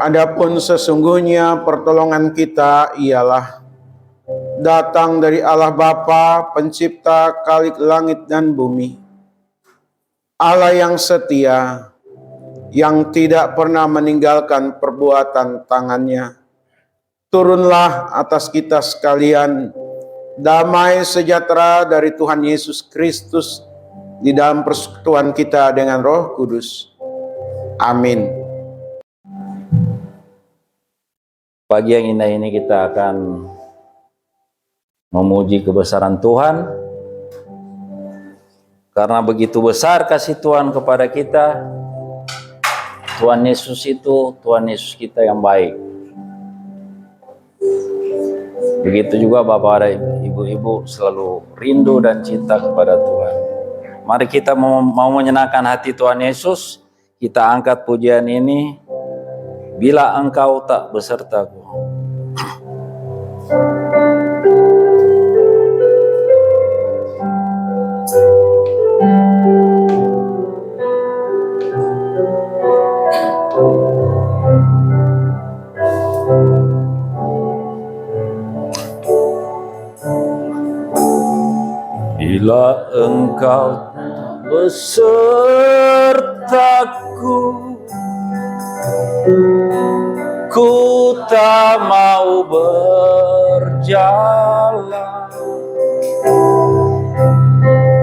Adapun sesungguhnya pertolongan kita ialah datang dari Allah Bapa, pencipta khalik langit dan bumi. Allah yang setia, yang tidak pernah meninggalkan perbuatan tangannya. Turunlah atas kita sekalian damai sejahtera dari Tuhan Yesus Kristus di dalam persekutuan kita dengan Roh Kudus. Amin. Pagi yang indah ini kita akan memuji kebesaran Tuhan, karena begitu besar kasih Tuhan kepada kita. Tuhan Yesus itu Tuhan Yesus kita yang baik. Begitu juga Bapak dan Ibu-ibu selalu rindu dan cinta kepada Tuhan. Mari kita mau menyenangkan hati Tuhan Yesus. Kita angkat pujian ini, bila engkau tak besertaku. Bila engkau tak besertaku, ku tak mau berjalan.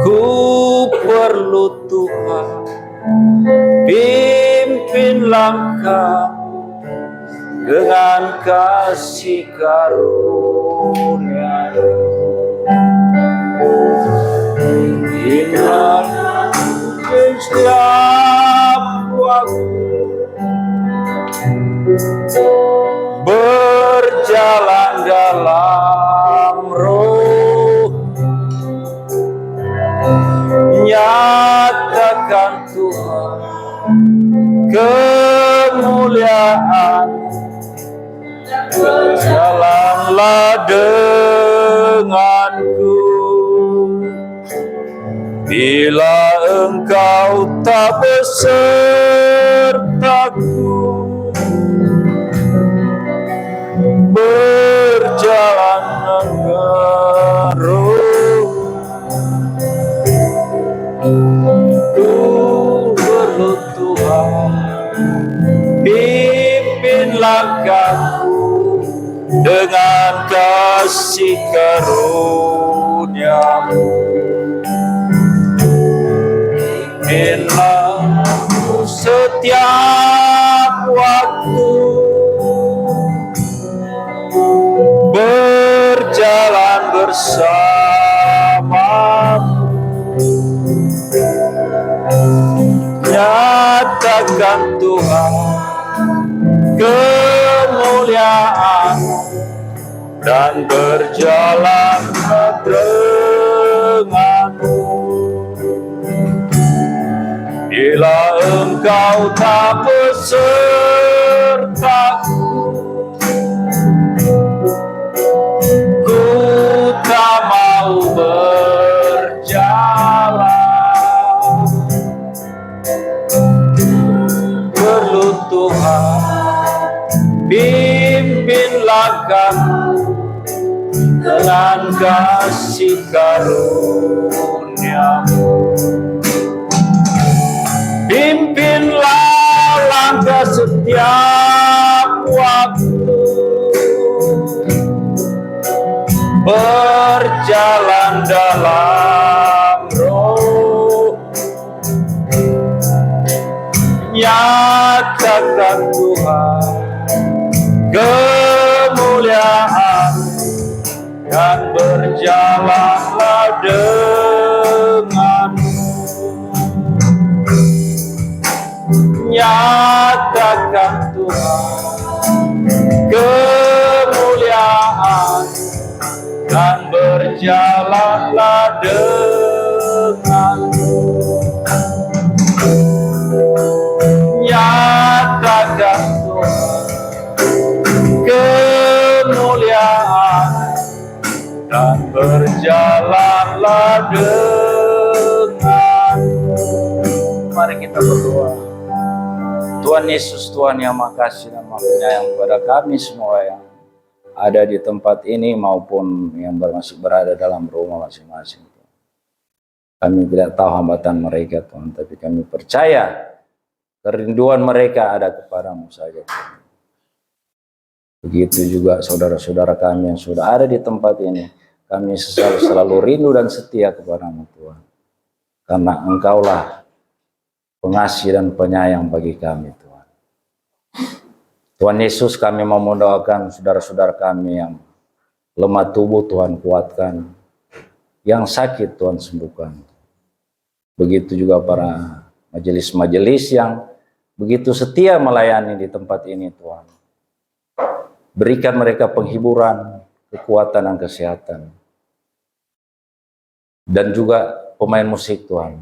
Ku perlu Tuhan pimpin langkah dengan kasih karunia. Ingat setiap waktu berjalan dalam Roh, nyatakan Tuhan kemuliaan, berjalanlah denganku. Bila engkau tak besertaku, berjalan dengan Roh, ku perlu Tuhan pimpin langkahku dengan kasih karunia-Mu. Pimpinlah setiap waktu berjalan bersamamu, nyatakan Tuhan kemuliaan dan berjalan denganmu. Bila engkau tak besertaku, ku tak mau berjalan. Perlu Tuhan pimpin langkahku dengan kasih karunia-Mu. Pimpinlah langkah setiap waktu, berjalan dalam Roh, nyatakan Tuhan kemuliaan dan berjalanlah denganmu. Nyatakan Tuhan kemuliaan dan berjalanlah denganmu. Nyatakan Tuhan kemuliaan dan berjalanlah denganmu. Mari kita berdoa. Tuhan Yesus, Tuhan yang makasih dan maha penyayang kepada kami semua yang ada di tempat ini maupun yang masih berada dalam rumah masing-masing. Kami tidak tahu hambatan mereka, Tuhan, tapi kami percaya kerinduan mereka ada kepadamu saja, Tuhan. Begitu juga saudara-saudara kami yang sudah ada di tempat ini, kami selalu rindu dan setia kepadamu, Tuhan. Karena Engkaulah pengasih dan penyayang bagi kami, Tuhan. Tuhan Yesus, kami mau mendoakan saudara-saudara kami yang lemah tubuh, Tuhan kuatkan. Yang sakit, Tuhan sembuhkan. Begitu juga para majelis-majelis yang begitu setia melayani di tempat ini, Tuhan. Berikan mereka penghiburan, kekuatan, dan kesehatan. Dan juga pemain musik, Tuhan.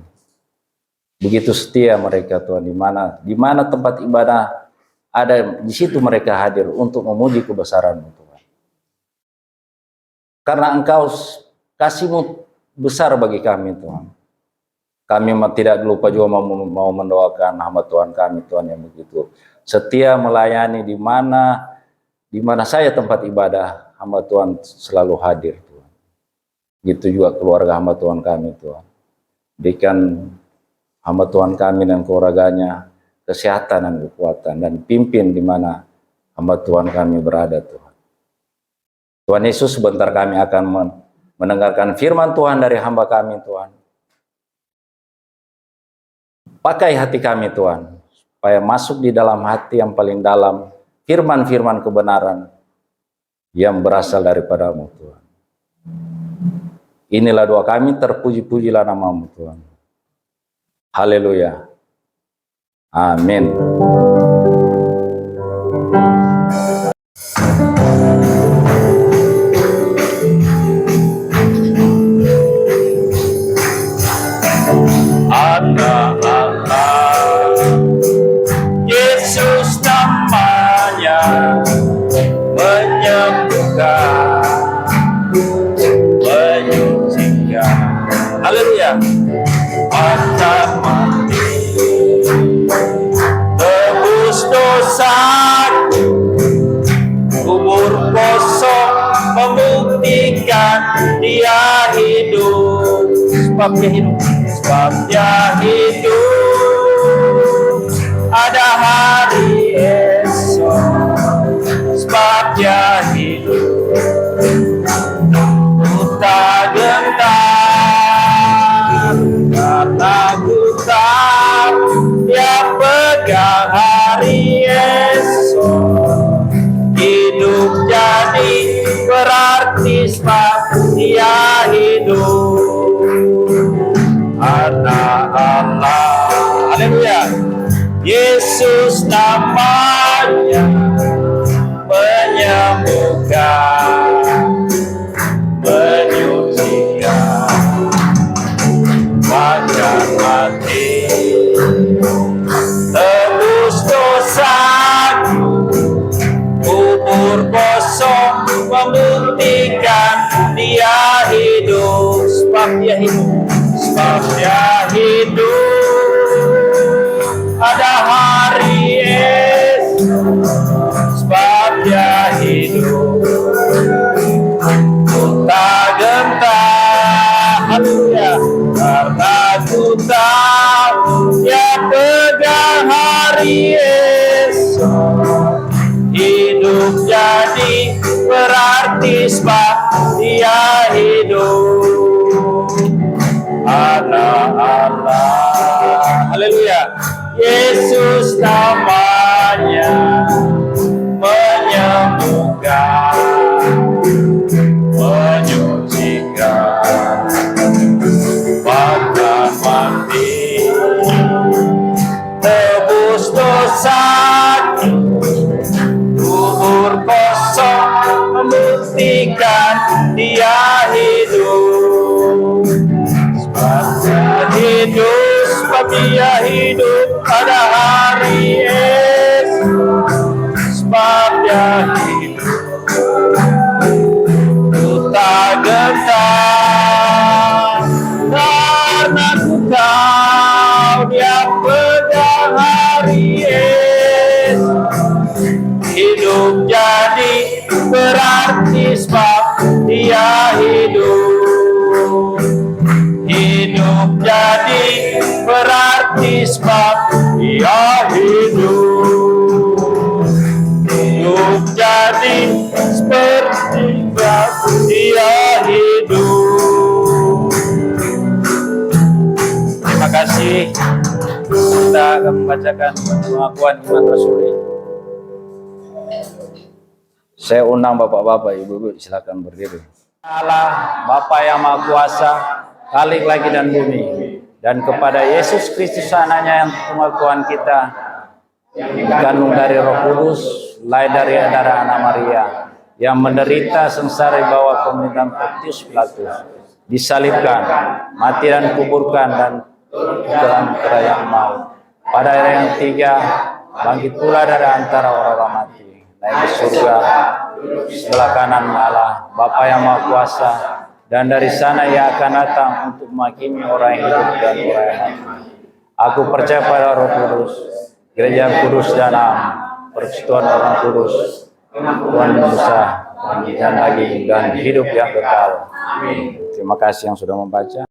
Begitu setia mereka, Tuhan, di mana tempat ibadah ada, di situ mereka hadir untuk memuji kebesaran-Mu, Tuhan. Karena Engkau kasih-Mu besar bagi kami, Tuhan. Kami tidak lupa juga mau mendoakan hamba Tuhan kami, Tuhan, yang begitu setia melayani di mana saya tempat ibadah, hamba Tuhan selalu hadir, Tuhan. Gitu juga keluarga hamba Tuhan kami, Tuhan. Berikan hamba Tuhan kami dan keluarganya kesehatan dan kekuatan, dan pimpin di mana hamba Tuhan kami berada, Tuhan. Tuhan Yesus, sebentar kami akan mendengarkan firman Tuhan dari hamba kami, Tuhan. Pakai hati kami, Tuhan, supaya masuk di dalam hati yang paling dalam firman-firman kebenaran yang berasal daripada-Mu, Tuhan. Inilah doa kami, terpuji-pujilah nama-Mu, Tuhan. Haleluya. Amin. Ada Allah, Yesus namanya, menyembuhkan, menyucikan. Haleluya. Ada mati, tebus dosa, kubur kosong, membuktikan Dia hidup. Sebab Dia hidup, sebab Dia hidup. Ada hari esok, sebab Dia hidup. Ku tak gentar, karena ku tahu Dia pegang hari esok. Hidup jadi berarti sebab Dia hidup. Anak Allah, haleluya. Yesus namanya, menyembuhkan, menyucikan. Bahkan mati, tebus dosaku, kubur kosong, membuktikan Dia hidup. Sebab Dia hidup, sebab Dia hidup. Ada hari esok, sebab Dia hidup. Ku tak gentar, haleluya, karena ku tahu Dia pegang hari esok. Hidup jadi berarti sebab Dia hidup. Anak Allah, haleluya. Yesus namanya, menyembuhkan, menyucikan. Bahkan mati, tebus dosa, kubur kosong, membuktikan Dia hidup. Sebab Dia hidup, sebab Dia hidup. Ada hari esok, sebab Dia hidup. Ku tak gentar, karena ku tahu Dia pegang hari esok. baptisma, ia hidup. Hidup jadi seperti batu, ia hidup. Terima kasih. Kita akan membacakan pengakuan iman rasuli. Saya undang bapak-bapak, ibu-ibu, silakan berdiri. Allah, Bapa yang Maha Kuasa, Khalik langit dan bumi, dan kepada Yesus Kristus anaknya yang tunggal Tuhan kita, dikandung dari Roh Kudus, lahir dari darah Anak Maria, yang menderita sengsara di bawah pemerintahan Pontius Pilatus, disalibkan, mati dan kuburkan, dan dalam kerajaan maut. Pada hari yang ketiga, bangkit pula dari antara orang-orang mati, naik ke surga, sebelah kanan Allah, Bapa yang Maha Kuasa, dan dari sana ia akan datang untuk menghakimi orang yang hidup dan orang yang mati. Aku percaya pada Roh Kudus, Gereja Kudus dan Am, persekutuan orang kudus, Tuhan Yesus, dan lagi dan hidup yang kekal. Terima kasih yang sudah membaca.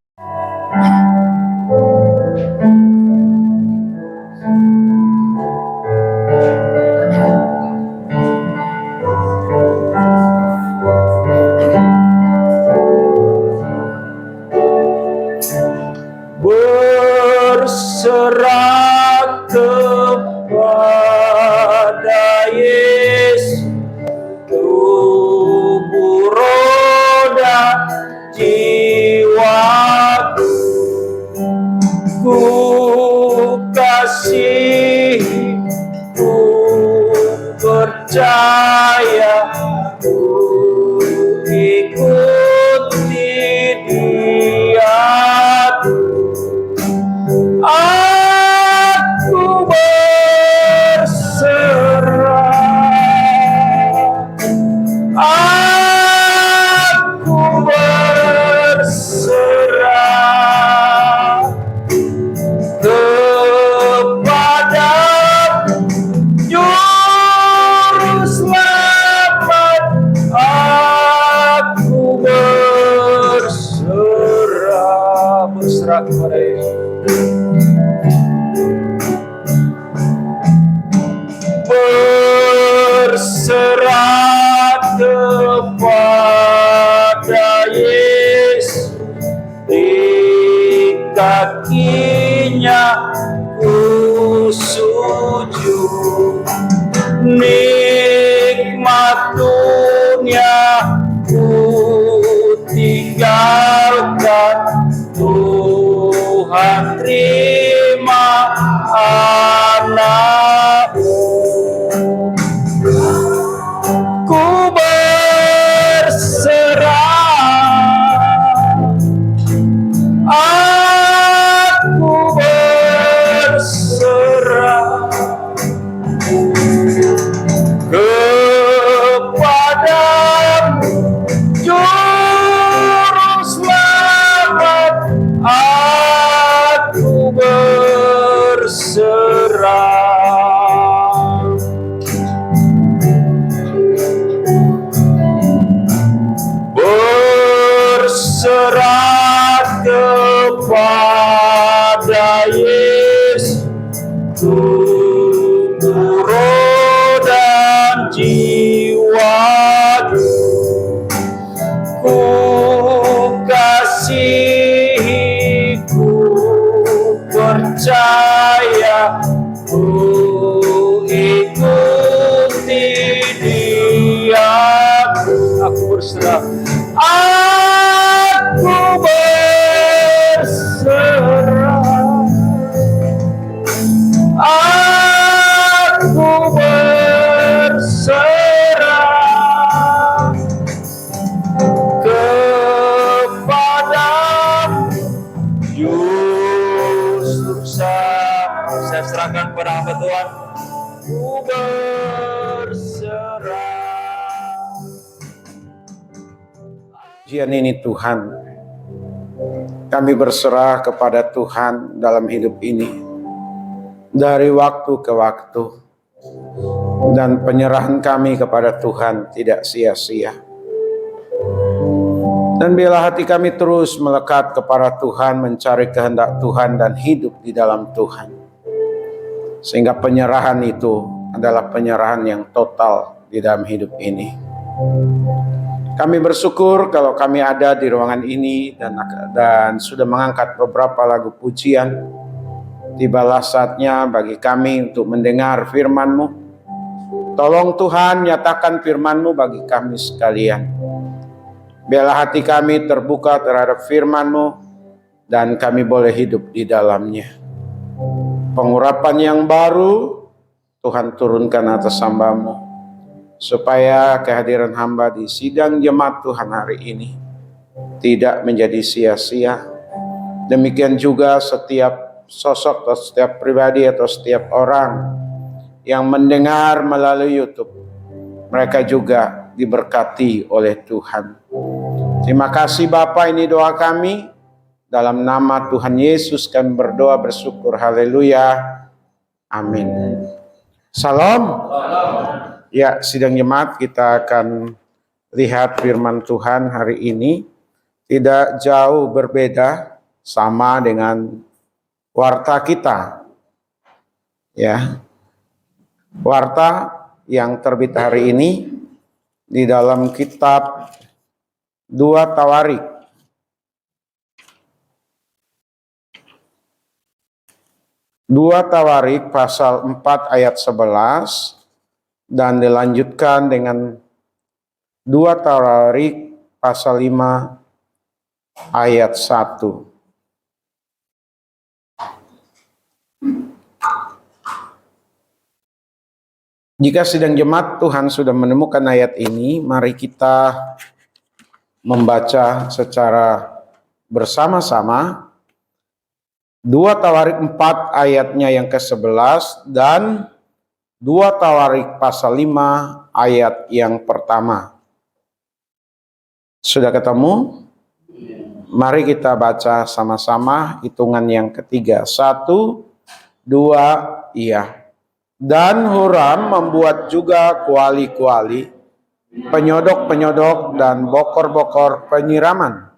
Berserah kepada Yesus, tubuh, roh, dan jiwaku. Ku kasih, ku percaya, ku ikuti Dia. Aku berserah, aku berserah kepada Juru Selamat. Aku berserah kepada Yesus. Berserah kepada Yesus, di kakinya ku sujud, nikmat dunia ku tinggalkan. Tuhan terima anakmu. Ku berserah, aku berserah kepada Juru Selamat. Aku berserah. Berserah kepada Yesus, tubuh, roh, dan jiwaku. Ku kasih, ku percaya, ku ikuti Dia. Aku berserah. Aku berserah. Aku berserah kepada Yesus. Saya serahkan kepada hamba Tuhan. Ku berserah. Pujian ini Tuhan, kami berserah kepada Tuhan dalam hidup ini, dari waktu ke waktu, dan penyerahan kami kepada Tuhan tidak sia-sia. Dan bila hati kami terus melekat kepada Tuhan, mencari kehendak Tuhan dan hidup di dalam Tuhan, Sehingga penyerahan itu adalah penyerahan yang total di dalam hidup ini. Kami bersyukur kalau kami ada di ruangan ini dan sudah mengangkat beberapa lagu pujian. Tibalah saatnya bagi kami untuk mendengar firman-Mu. Tolong Tuhan nyatakan firman-Mu bagi kami sekalian. Biarlah hati kami terbuka terhadap firman-Mu dan kami boleh hidup di dalamnya. Pengurapan yang baru Tuhan turunkan atas hamba-Mu, supaya kehadiran hamba di sidang jemaat Tuhan hari ini tidak menjadi sia-sia. Demikian juga setiap sosok atau setiap pribadi atau setiap orang yang mendengar melalui YouTube, mereka juga diberkati oleh Tuhan. Terima kasih Bapa, ini doa kami. Dalam nama Tuhan Yesus kami berdoa bersyukur. Haleluya. Amin. Salam. Ya, sidang jemaat kita akan lihat firman Tuhan hari ini. Tidak jauh berbeda, sama dengan warta kita. Ya. Warta yang terbit hari ini di dalam kitab 2 Tawarik. 2 Tawarik pasal 4 ayat 11 dan dilanjutkan dengan 2 Tawarik pasal 5 ayat 1. Jika sidang jemaat Tuhan sudah menemukan ayat ini, mari kita membaca secara bersama-sama 2 Tawarik 4 ayatnya yang ke-11 dan 2 Tawarik pasal 5 ayat yang pertama. Sudah ketemu? Mari kita baca sama-sama hitungan yang ketiga. 1, 2, iya. Dan Huram membuat juga kuali-kuali, penyodok-penyodok dan bokor-bokor penyiraman.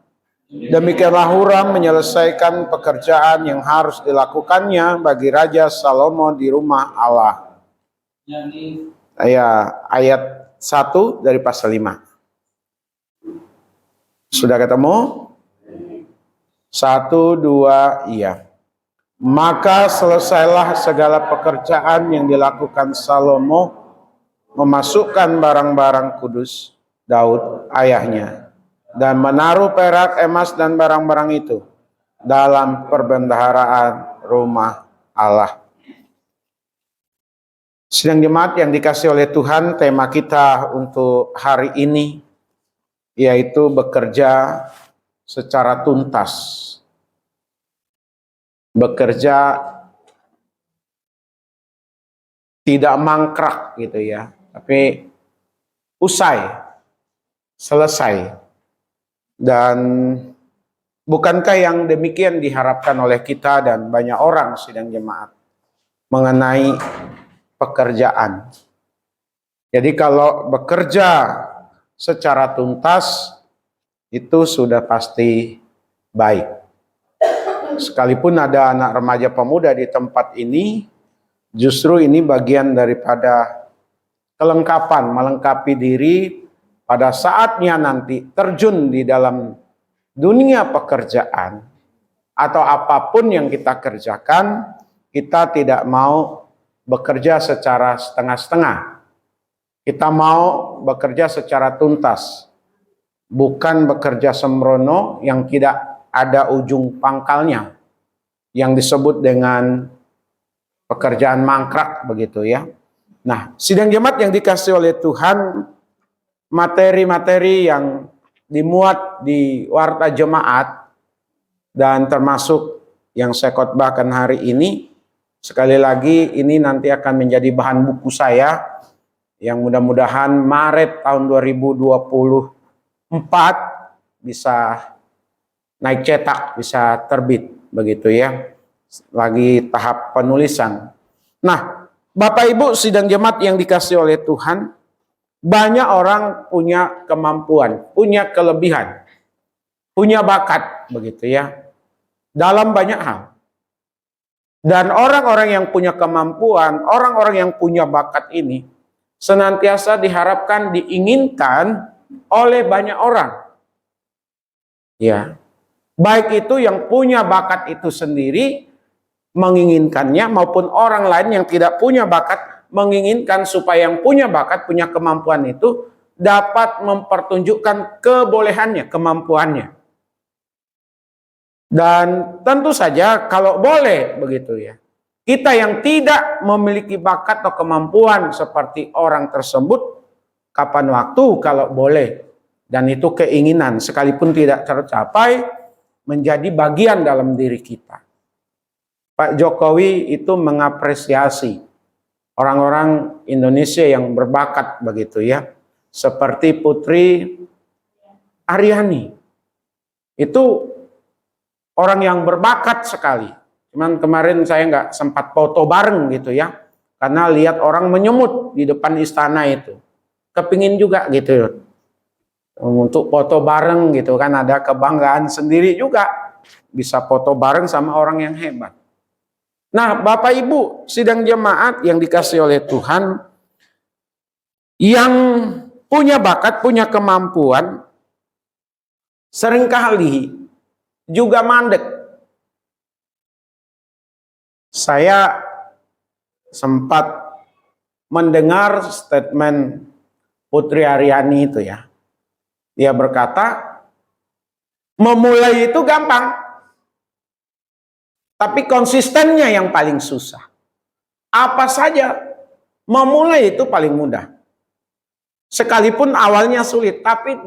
Demikianlah Huram menyelesaikan pekerjaan yang harus dilakukannya bagi Raja Salomo di rumah Allah. Ayat 1 dari pasal 5. Sudah ketemu? 1, 2, iya. Maka selesailah segala pekerjaan yang dilakukan Salomo, memasukkan barang-barang kudus Daud ayahnya, dan menaruh perak, emas, dan barang-barang itu dalam perbendaharaan rumah Allah. Sidang jemaat yang dikasih oleh Tuhan, tema kita untuk hari ini yaitu bekerja secara tuntas. Bekerja tidak mangkrak gitu ya, tapi usai, selesai. Dan bukankah yang demikian diharapkan oleh kita dan banyak orang sidang jemaat mengenai pekerjaan. Jadi kalau bekerja secara tuntas itu sudah pasti baik. Sekalipun ada anak remaja pemuda di tempat ini, justru ini bagian daripada kelengkapan, melengkapi diri pada saatnya nanti terjun di dalam dunia pekerjaan atau apapun yang kita kerjakan, kita tidak mau bekerja secara setengah-setengah. Kita mau bekerja secara tuntas, bukan bekerja sembrono yang tidak ada ujung pangkalnya, yang disebut dengan pekerjaan mangkrak begitu ya. Nah, sidang jemaat yang dikasih oleh Tuhan, materi-materi yang dimuat di warta jemaat dan termasuk yang saya khotbahkan hari ini, sekali lagi ini nanti akan menjadi bahan buku saya yang mudah-mudahan Maret tahun 2024 bisa naik cetak, bisa terbit begitu ya. Lagi tahap penulisan. Nah, Bapak Ibu sidang jemaat yang dikasih oleh Tuhan, banyak orang punya kemampuan, punya kelebihan, punya bakat begitu ya, dalam banyak hal. Dan orang-orang yang punya kemampuan, orang-orang yang punya bakat ini senantiasa diharapkan, diinginkan oleh banyak orang. Ya, baik itu yang punya bakat itu sendiri menginginkannya maupun orang lain yang tidak punya bakat menginginkan supaya yang punya bakat, punya kemampuan itu dapat mempertunjukkan kebolehannya, kemampuannya. Dan tentu saja kalau boleh begitu ya, kita yang tidak memiliki bakat atau kemampuan seperti orang tersebut, kapan waktu kalau boleh, dan itu keinginan sekalipun tidak tercapai, menjadi bagian dalam diri kita. Pak Jokowi itu mengapresiasi orang-orang Indonesia yang berbakat begitu ya, seperti Putri Aryani. Itu orang yang berbakat sekali. Cuman kemarin saya nggak sempat foto bareng gitu ya, karena lihat orang menyemut di depan istana itu. Kepingin juga gitu untuk foto bareng gitu kan, ada kebanggaan sendiri juga bisa foto bareng sama orang yang hebat. Nah, Bapak Ibu sidang jemaat yang dikasih oleh Tuhan, yang punya bakat, punya kemampuan, seringkali juga mandek. Saya sempat mendengar statement Putri Aryani itu ya. Dia berkata, memulai itu gampang, tapi konsistennya yang paling susah. Apa saja, memulai itu paling mudah. Sekalipun awalnya sulit, tapi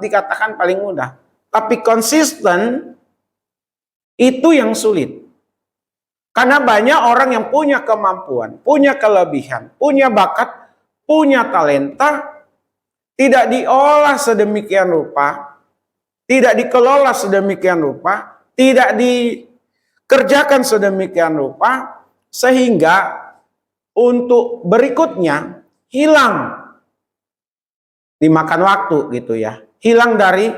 dikatakan paling mudah. Tapi konsisten itu yang sulit. Karena banyak orang yang punya kemampuan, punya kelebihan, punya bakat, punya talenta, tidak diolah sedemikian rupa, tidak dikelola sedemikian rupa, tidak dikerjakan sedemikian rupa, sehingga untuk berikutnya hilang, dimakan waktu gitu ya, hilang dari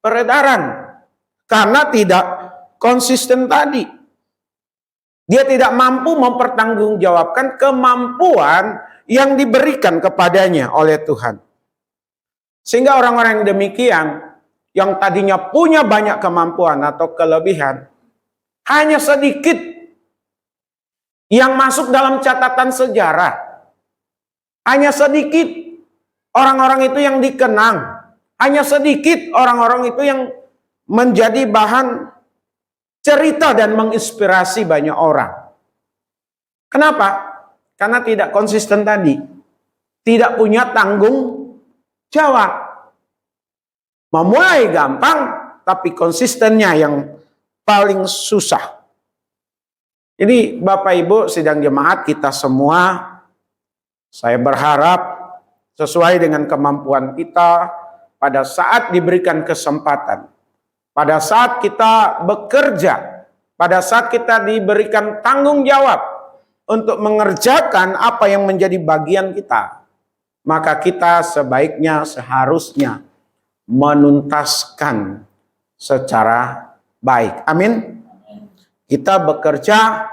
peredaran karena tidak konsisten tadi. Dia tidak mampu mempertanggungjawabkan kemampuan yang diberikan kepadanya oleh Tuhan. Sehingga orang-orang yang demikian, yang tadinya punya banyak kemampuan atau kelebihan, hanya sedikit yang masuk dalam catatan sejarah. Hanya sedikit orang-orang itu yang dikenang. Hanya sedikit orang-orang itu yang menjadi bahan cerita dan menginspirasi banyak orang. Kenapa? Karena tidak konsisten tadi. Tidak punya tanggung jawab. Memulai gampang, tapi konsistennya yang paling susah. Jadi Bapak Ibu sidang jemaat kita semua, saya berharap sesuai dengan kemampuan kita pada saat diberikan kesempatan. Pada saat kita bekerja, pada saat kita diberikan tanggung jawab untuk mengerjakan apa yang menjadi bagian kita, maka kita sebaiknya, seharusnya menuntaskan secara baik. Amin. Kita bekerja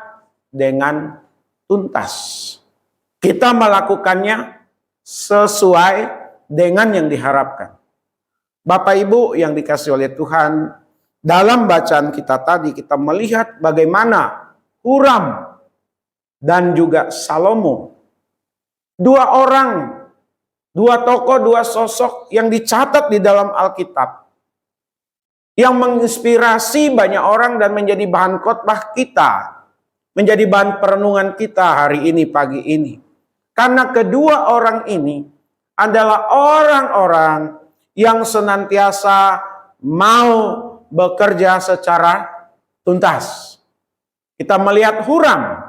dengan tuntas. Kita melakukannya sesuai dengan yang diharapkan. Bapak Ibu yang dikasih oleh Tuhan, dalam bacaan kita tadi kita melihat bagaimana Huram dan juga Salomo, dua orang, dua tokoh, dua sosok yang dicatat di dalam Alkitab, yang menginspirasi banyak orang dan menjadi bahan khotbah kita, menjadi bahan perenungan kita hari ini, pagi ini. Karena kedua orang ini adalah orang-orang yang senantiasa mau bekerja secara tuntas. Kita melihat Huram,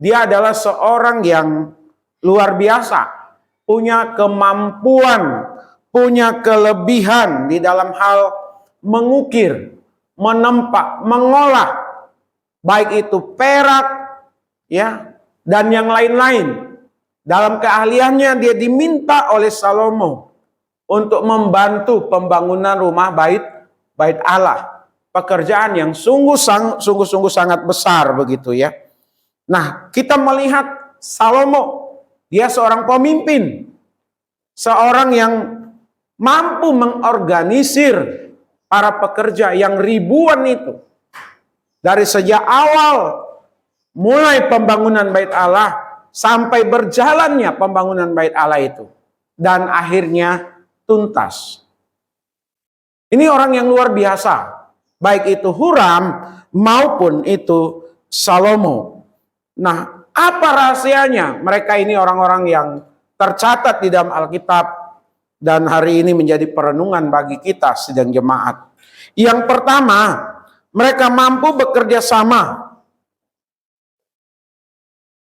dia adalah seorang yang luar biasa, punya kemampuan, punya kelebihan di dalam hal mengukir, menempa, mengolah, baik itu perak, ya, dan yang lain-lain. Dalam keahliannya dia diminta oleh Salomo untuk membantu pembangunan rumah bait Allah. Pekerjaan yang sungguh-sungguh sangat besar begitu ya. Nah, kita melihat Salomo, dia seorang pemimpin, seorang yang mampu mengorganisir para pekerja yang ribuan itu. Dari sejak awal mulai pembangunan Bait Allah sampai berjalannya pembangunan Bait Allah itu, dan akhirnya tuntas. Ini orang yang luar biasa, baik itu Huram maupun itu Salomo. Nah, apa rahasianya? Mereka ini orang-orang yang tercatat di dalam Alkitab dan hari ini menjadi perenungan bagi kita sidang jemaat. Yang pertama, mereka mampu bekerja sama.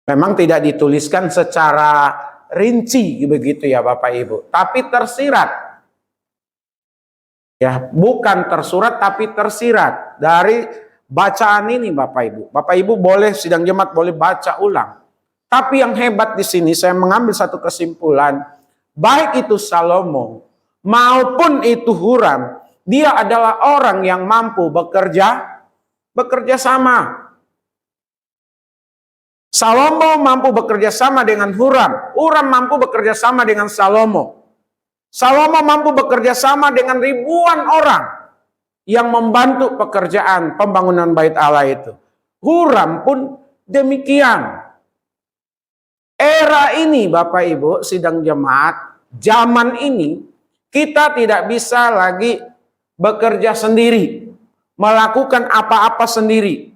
Memang tidak dituliskan secara rinci begitu ya Bapak Ibu, tapi tersirat. Ya, bukan tersurat tapi tersirat dari bacaan ini Bapak Ibu. Bapak Ibu boleh sidang jemaat boleh baca ulang. Tapi yang hebat di sini saya mengambil satu kesimpulan, baik itu Salomo maupun itu Huram, dia adalah orang yang mampu bekerja sama. Salomo mampu bekerja sama dengan Huram, Huram mampu bekerja sama dengan Salomo. Salomo mampu bekerja sama dengan ribuan orang yang membantu pekerjaan pembangunan Bait Allah itu. Huram pun demikian. Era ini Bapak Ibu sidang jemaat, zaman ini kita tidak bisa lagi bekerja sendiri, melakukan apa-apa sendiri.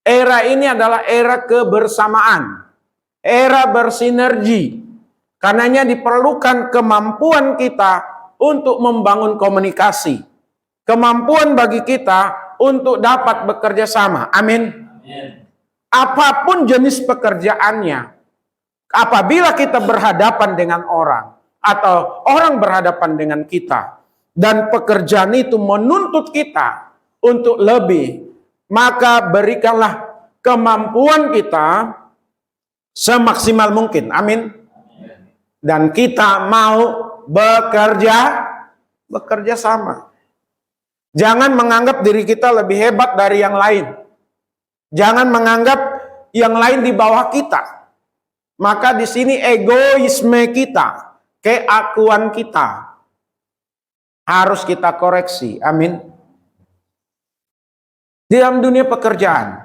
Era ini adalah era kebersamaan, era bersinergi. Karenanya diperlukan kemampuan kita untuk membangun komunikasi. Kemampuan bagi kita untuk dapat bekerja sama. Amin. Apapun jenis pekerjaannya, apabila kita berhadapan dengan orang atau orang berhadapan dengan kita dan pekerjaan itu menuntut kita untuk lebih, maka berikanlah kemampuan kita semaksimal mungkin. Amin. Dan kita mau bekerja sama. Jangan menganggap diri kita lebih hebat dari yang lain. Jangan menganggap yang lain di bawah kita. Maka di sini egoisme kita, keakuan kita harus kita koreksi. Amin. Di dalam dunia pekerjaan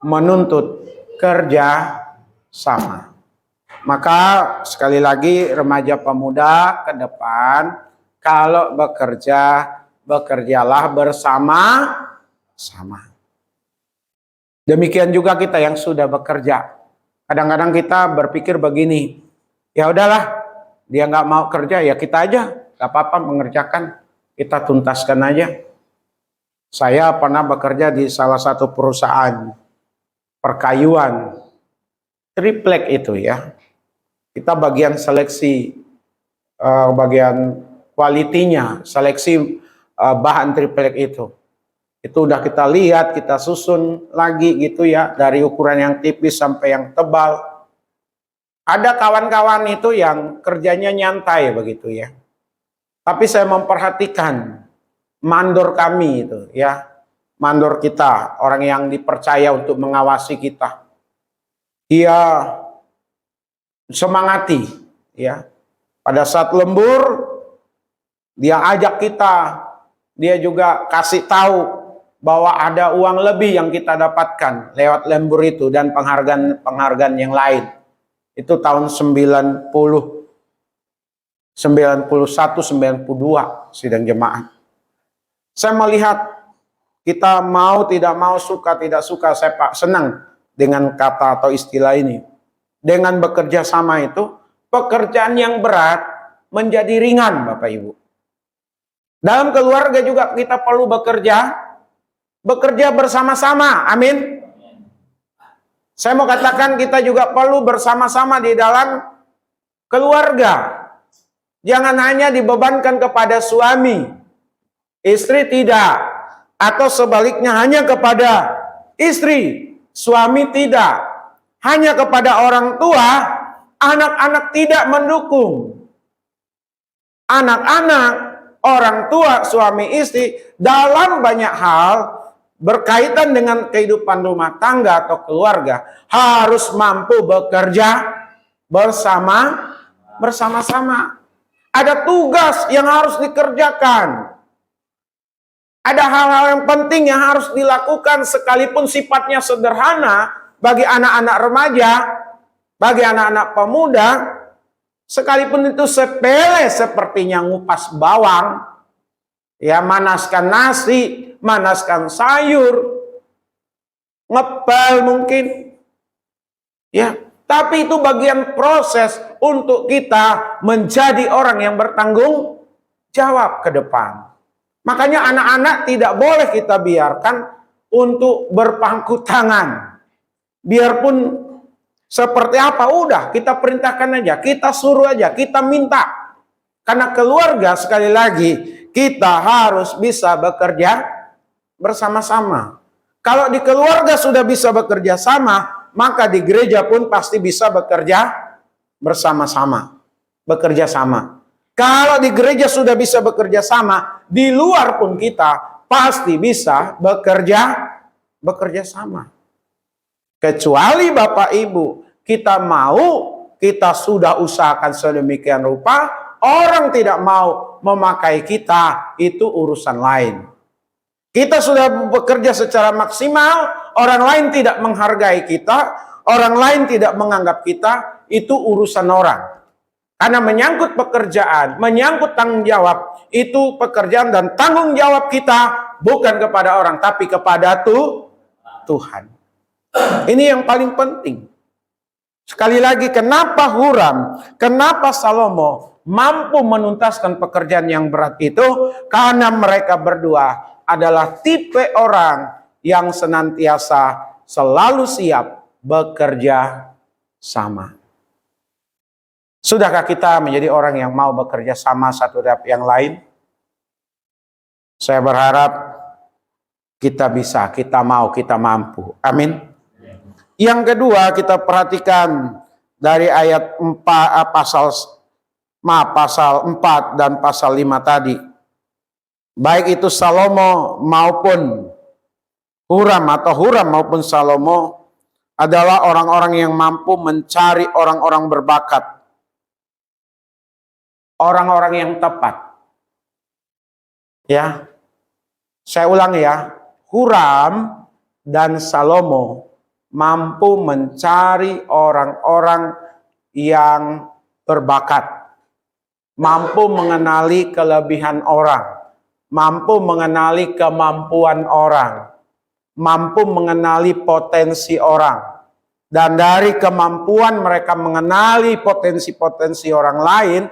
menuntut kerja sama. Maka sekali lagi remaja pemuda ke depan, kalau bekerja, bekerjalah bersama-sama. Demikian juga kita yang sudah bekerja. Kadang-kadang kita berpikir begini, ya udahlah, dia nggak mau kerja ya kita aja, nggak apa-apa mengerjakan, kita tuntaskan aja. Saya pernah bekerja di salah satu perusahaan perkayuan, triplek itu ya. Kita bagian seleksi, bagian kualitinya, seleksi bahan triplek itu. Itu udah kita lihat, kita susun lagi gitu ya, dari ukuran yang tipis sampai yang tebal. Ada kawan-kawan itu yang kerjanya nyantai begitu ya. Tapi saya memperhatikan mandor kami itu ya, mandor kita, orang yang dipercaya untuk mengawasi kita. Dia semangati ya. Pada saat lembur dia ajak kita, dia juga kasih tahu bahwa ada uang lebih yang kita dapatkan lewat lembur itu dan penghargaan yang lain. Itu tahun 91, 92 sidang jemaat. Saya melihat kita mau tidak mau, suka tidak suka, saya senang dengan kata atau istilah ini. Dengan bekerja sama itu, pekerjaan yang berat menjadi ringan Bapak Ibu. Dalam keluarga juga kita perlu bekerja bersama-sama. Amin. Saya mau katakan kita juga perlu bersama-sama di dalam keluarga. Jangan hanya dibebankan kepada suami, istri tidak. Atau sebaliknya hanya kepada istri, suami tidak. Hanya kepada orang tua, anak-anak tidak mendukung. Anak-anak, orang tua, suami istri dalam banyak hal berkaitan dengan kehidupan rumah tangga atau keluarga harus mampu bekerja bersama-sama. Ada tugas yang harus dikerjakan. Ada hal-hal yang penting yang harus dilakukan sekalipun sifatnya sederhana bagi anak-anak remaja, bagi anak-anak pemuda, sekalipun itu sepele sepertinya ngupas bawang, ya manaskan nasi, manaskan sayur, ngepel mungkin. Ya, tapi itu bagian proses untuk kita menjadi orang yang bertanggung jawab ke depan. Makanya anak-anak tidak boleh kita biarkan untuk berpangku tangan. Biarpun seperti apa, udah kita perintahkan aja, kita suruh aja, kita minta. Karena keluarga sekali lagi, kita harus bisa bekerja bersama-sama. Kalau di keluarga sudah bisa bekerja sama, maka di gereja pun pasti bisa bekerja bersama-sama. Bekerja sama. Kalau di gereja sudah bisa bekerja sama, di luar pun kita pasti bisa bekerja sama. Kecuali Bapak Ibu, kita sudah usahakan sedemikian rupa, orang tidak mau memakai kita, itu urusan lain. Kita sudah bekerja secara maksimal, orang lain tidak menghargai kita, orang lain tidak menganggap kita, itu urusan orang. Karena menyangkut pekerjaan, menyangkut tanggung jawab, itu pekerjaan dan tanggung jawab kita bukan kepada orang, tapi kepada Tuhan. Ini yang paling penting. Sekali lagi, kenapa Huram, kenapa Salomo mampu menuntaskan pekerjaan yang berat itu? Karena mereka berdua adalah tipe orang yang senantiasa selalu siap bekerja sama. Sudahkah kita menjadi orang yang mau bekerja sama satu dengan yang lain? Saya berharap kita bisa, kita mau, kita mampu. Amin. Yang kedua, kita perhatikan dari ayat 4, pasal 4 dan pasal 5 tadi. Baik itu Salomo maupun Huram maupun Salomo adalah orang-orang yang mampu mencari orang-orang berbakat. Orang-orang yang tepat. Ya. Saya ulang ya. Huram dan Salomo mampu mencari orang-orang yang berbakat. Mampu mengenali kelebihan orang. Mampu mengenali kemampuan orang. Mampu mengenali potensi orang. Dan dari kemampuan mereka mengenali potensi-potensi orang lain,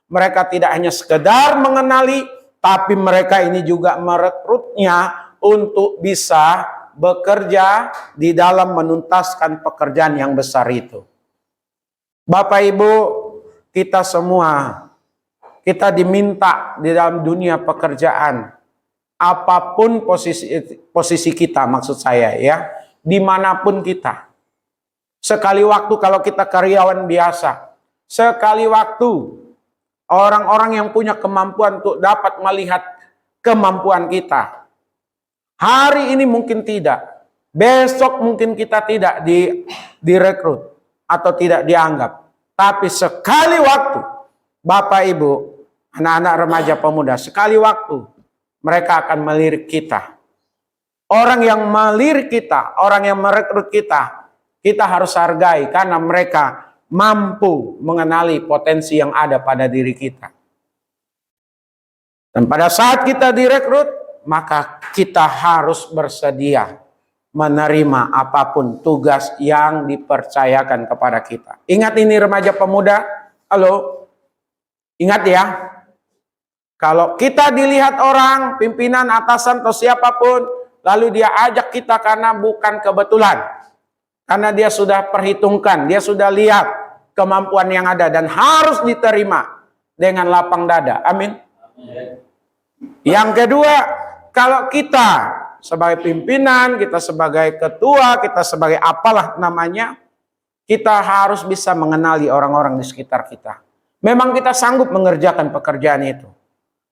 mereka tidak hanya sekedar mengenali, tapi mereka ini juga merekrutnya untuk bisa bekerja di dalam menuntaskan pekerjaan yang besar itu. Bapak Ibu, kita semua, kita diminta di dalam dunia pekerjaan, apapun posisi kita, maksud saya ya, dimanapun kita. Sekali waktu kalau kita karyawan biasa, sekali waktu orang-orang yang punya kemampuan untuk dapat melihat kemampuan kita. Hari ini mungkin tidak. Besok mungkin kita tidak direkrut atau tidak dianggap. Tapi sekali waktu, Bapak Ibu, anak-anak remaja pemuda, sekali waktu mereka akan melirik kita. Orang yang melirik kita, orang yang merekrut kita, kita harus hargai karena mereka mampu mengenali potensi yang ada pada diri kita. Dan pada saat kita direkrut, maka kita harus bersedia menerima apapun tugas yang dipercayakan kepada kita. Ingat ini remaja pemuda, halo, ingat ya, kalau kita dilihat orang, pimpinan, atasan, atau siapapun, lalu dia ajak kita karena bukan kebetulan. Karena dia sudah perhitungkan, dia sudah lihat kemampuan yang ada dan harus diterima dengan lapang dada. Amin. Yang kedua, kalau kita sebagai pimpinan, kita sebagai ketua, kita sebagai apalah namanya, kita harus bisa mengenali orang-orang di sekitar kita. Memang kita sanggup mengerjakan pekerjaan itu.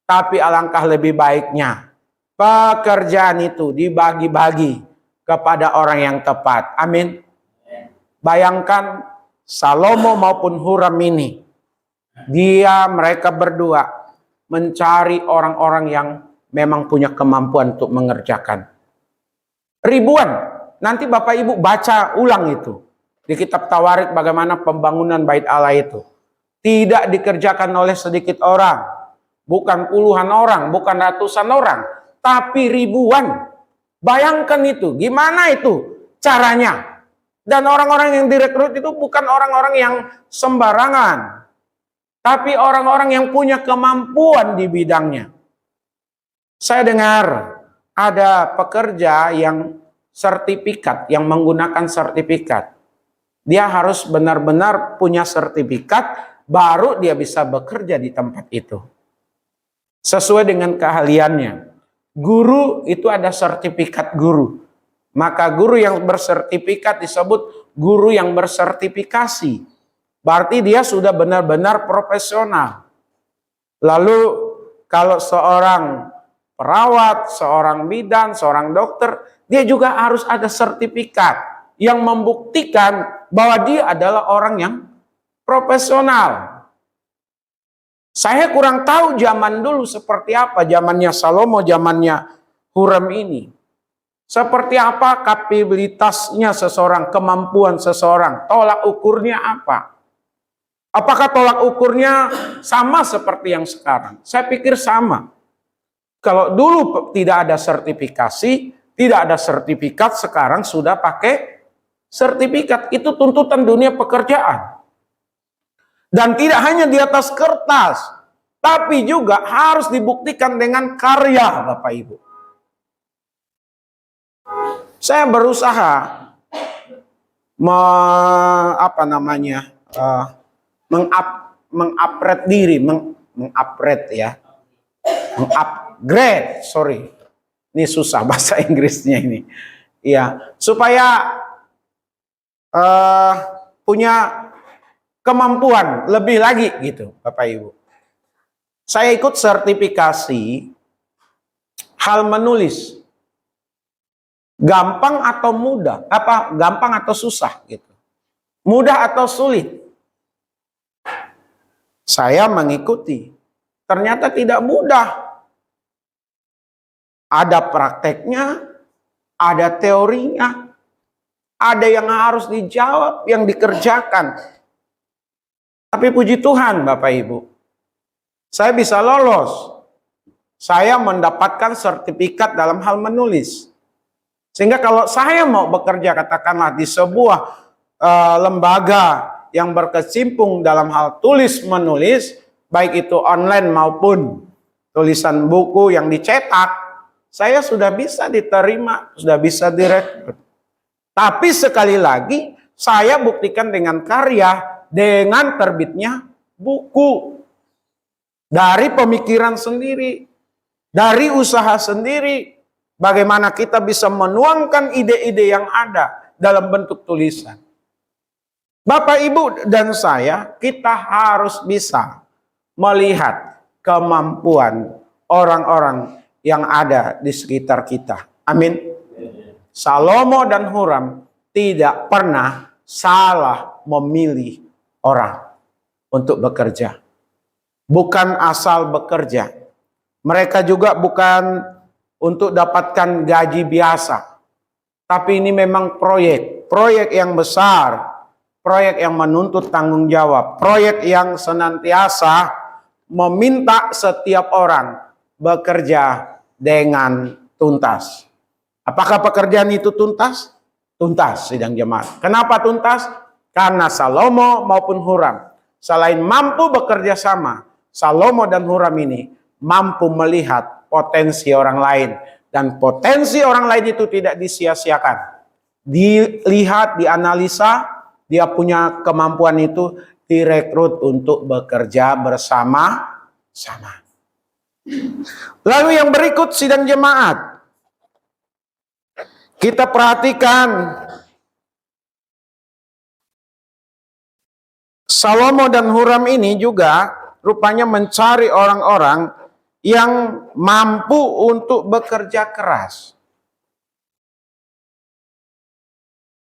Tapi alangkah lebih baiknya pekerjaan itu dibagi-bagi kepada orang yang tepat. Amin. Bayangkan Salomo maupun Huram ini, mereka berdua mencari orang-orang yang memang punya kemampuan untuk mengerjakan. Ribuan. Nanti Bapak Ibu baca ulang itu di kitab Tawarik bagaimana pembangunan bait Allah itu. Tidak dikerjakan oleh sedikit orang, bukan puluhan orang, bukan ratusan orang, tapi ribuan. Bayangkan itu, gimana itu caranya? Dan orang-orang yang direkrut itu bukan orang-orang yang sembarangan, tapi orang-orang yang punya kemampuan di bidangnya. Saya dengar ada pekerja yang sertifikat, yang menggunakan sertifikat. Dia harus benar-benar punya sertifikat, baru dia bisa bekerja di tempat itu. Sesuai dengan keahliannya. Guru itu ada sertifikat guru. Maka guru yang bersertifikat disebut guru yang bersertifikasi. Berarti dia sudah benar-benar profesional. Lalu kalau seorang perawat, seorang bidan, seorang dokter, dia juga harus ada sertifikat yang membuktikan bahwa dia adalah orang yang profesional. Saya kurang tahu zaman dulu seperti apa, zamannya Salomo, zamannya Huram ini. Seperti apa kapabilitasnya seseorang, kemampuan seseorang, tolak ukurnya apa? Apakah tolak ukurnya sama seperti yang sekarang? Saya pikir sama. Kalau dulu tidak ada sertifikasi, tidak ada sertifikat, sekarang sudah pakai sertifikat. Itu tuntutan dunia pekerjaan. Dan tidak hanya di atas kertas, tapi juga harus dibuktikan dengan karya, Bapak Ibu. Saya berusaha mengupgrade diri, mengupgrade, sorry. Ini susah bahasa Inggrisnya ini. Ya, supaya punya kemampuan lebih lagi gitu, Bapak Ibu. Saya ikut sertifikasi hal menulis. Gampang atau mudah? Gampang atau susah gitu. Mudah atau sulit? Saya mengikuti. Ternyata tidak mudah. Ada prakteknya, ada teorinya, ada yang harus dijawab, yang dikerjakan. Tapi puji Tuhan Bapak Ibu, saya bisa lolos. Saya mendapatkan sertifikat dalam hal menulis. Sehingga kalau saya mau bekerja katakanlah di sebuah lembaga yang berkecimpung dalam hal tulis menulis, baik itu online maupun tulisan buku yang dicetak, saya sudah bisa diterima, sudah bisa direkrut. Tapi sekali lagi saya buktikan dengan karya, dengan terbitnya buku. Dari pemikiran sendiri, dari usaha sendiri. Bagaimana kita bisa menuangkan ide-ide yang ada dalam bentuk tulisan. Bapak, Ibu, dan saya, kita harus bisa melihat kemampuan orang-orang yang ada di sekitar kita. Amin. Salomo dan Huram tidak pernah salah memilih orang untuk bekerja. Bukan asal bekerja. Mereka juga bukan untuk dapatkan gaji biasa. Tapi ini memang proyek yang besar, proyek yang menuntut tanggung jawab, proyek yang senantiasa meminta setiap orang bekerja dengan tuntas. Apakah pekerjaan itu tuntas? Tuntas, sidang jemaat. Kenapa tuntas? Karena Salomo maupun Huram selain mampu bekerja sama, Salomo dan Huram ini mampu melihat potensi orang lain, dan potensi orang lain itu tidak disia-siakan. Dilihat, dianalisa, dia punya kemampuan itu, direkrut untuk bekerja bersama-sama. Lalu yang berikut sidang jemaat, kita perhatikan Salomo dan Huram ini juga rupanya mencari orang-orang yang mampu untuk bekerja keras.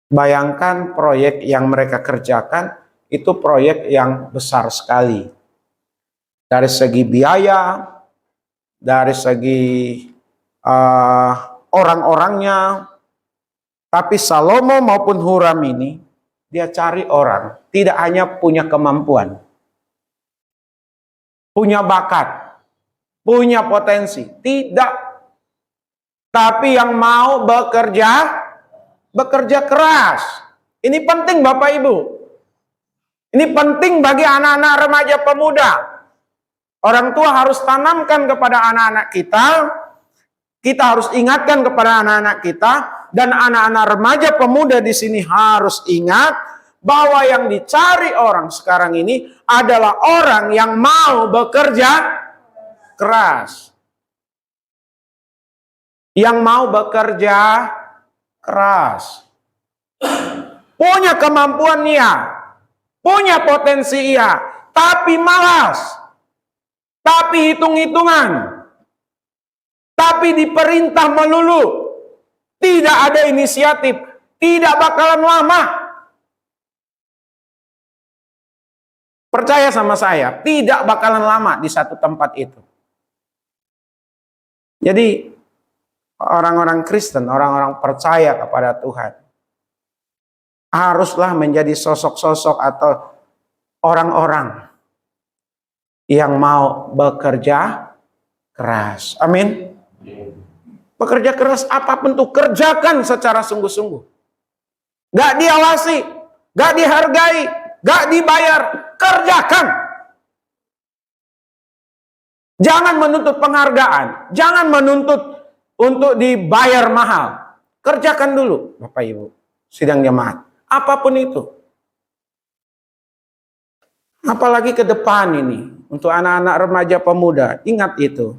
Bayangkan proyek yang mereka kerjakan itu proyek yang besar sekali. Dari segi biaya, dari segi orang-orangnya. Tapi Salomo maupun Huram ini, dia cari orang, tidak hanya punya kemampuan, punya bakat, punya potensi, tidak. Tapi yang mau bekerja keras. Ini penting Bapak Ibu. Ini penting bagi anak-anak remaja pemuda. Orang tua harus tanamkan kepada anak-anak kita. Kita harus ingatkan kepada anak-anak kita. Dan anak-anak remaja pemuda di sini harus ingat bahwa yang dicari orang sekarang ini adalah orang yang mau bekerja keras. Yang mau bekerja keras. Punya kemampuan iya. Punya potensi iya. Tapi malas. Tapi hitung-hitungan. Tapi diperintah melulu. Tidak ada inisiatif. Tidak bakalan lama. Percaya sama saya. Tidak bakalan lama di satu tempat itu. Jadi orang-orang Kristen, orang-orang percaya kepada Tuhan, haruslah menjadi sosok-sosok atau orang-orang yang mau bekerja keras. Amin. Bekerja keras apapun tuh, kerjakan secara sungguh-sungguh. Gak diawasi, gak dihargai, gak dibayar, kerjakan. Jangan menuntut penghargaan, jangan menuntut untuk dibayar mahal. Kerjakan dulu, Bapak Ibu, sidang jemaat. Apapun itu. Apalagi ke depan ini, untuk anak-anak remaja pemuda, ingat itu.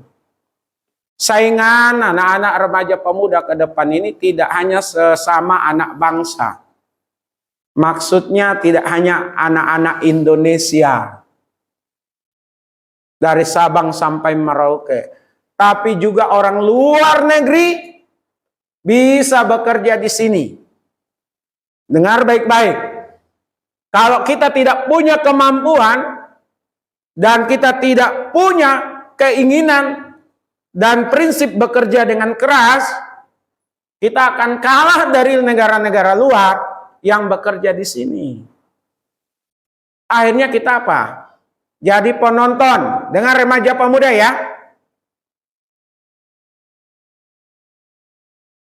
Saingan anak-anak remaja pemuda ke depan ini tidak hanya sesama anak bangsa. Maksudnya tidak hanya anak-anak Indonesia. Dari Sabang sampai Merauke. Tapi juga orang luar negeri bisa bekerja di sini. Dengar baik-baik. Kalau kita tidak punya kemampuan dan kita tidak punya keinginan dan prinsip bekerja dengan keras, kita akan kalah dari negara-negara luar yang bekerja di sini. Akhirnya kita apa? Jadi penonton. Dengar remaja pemuda ya.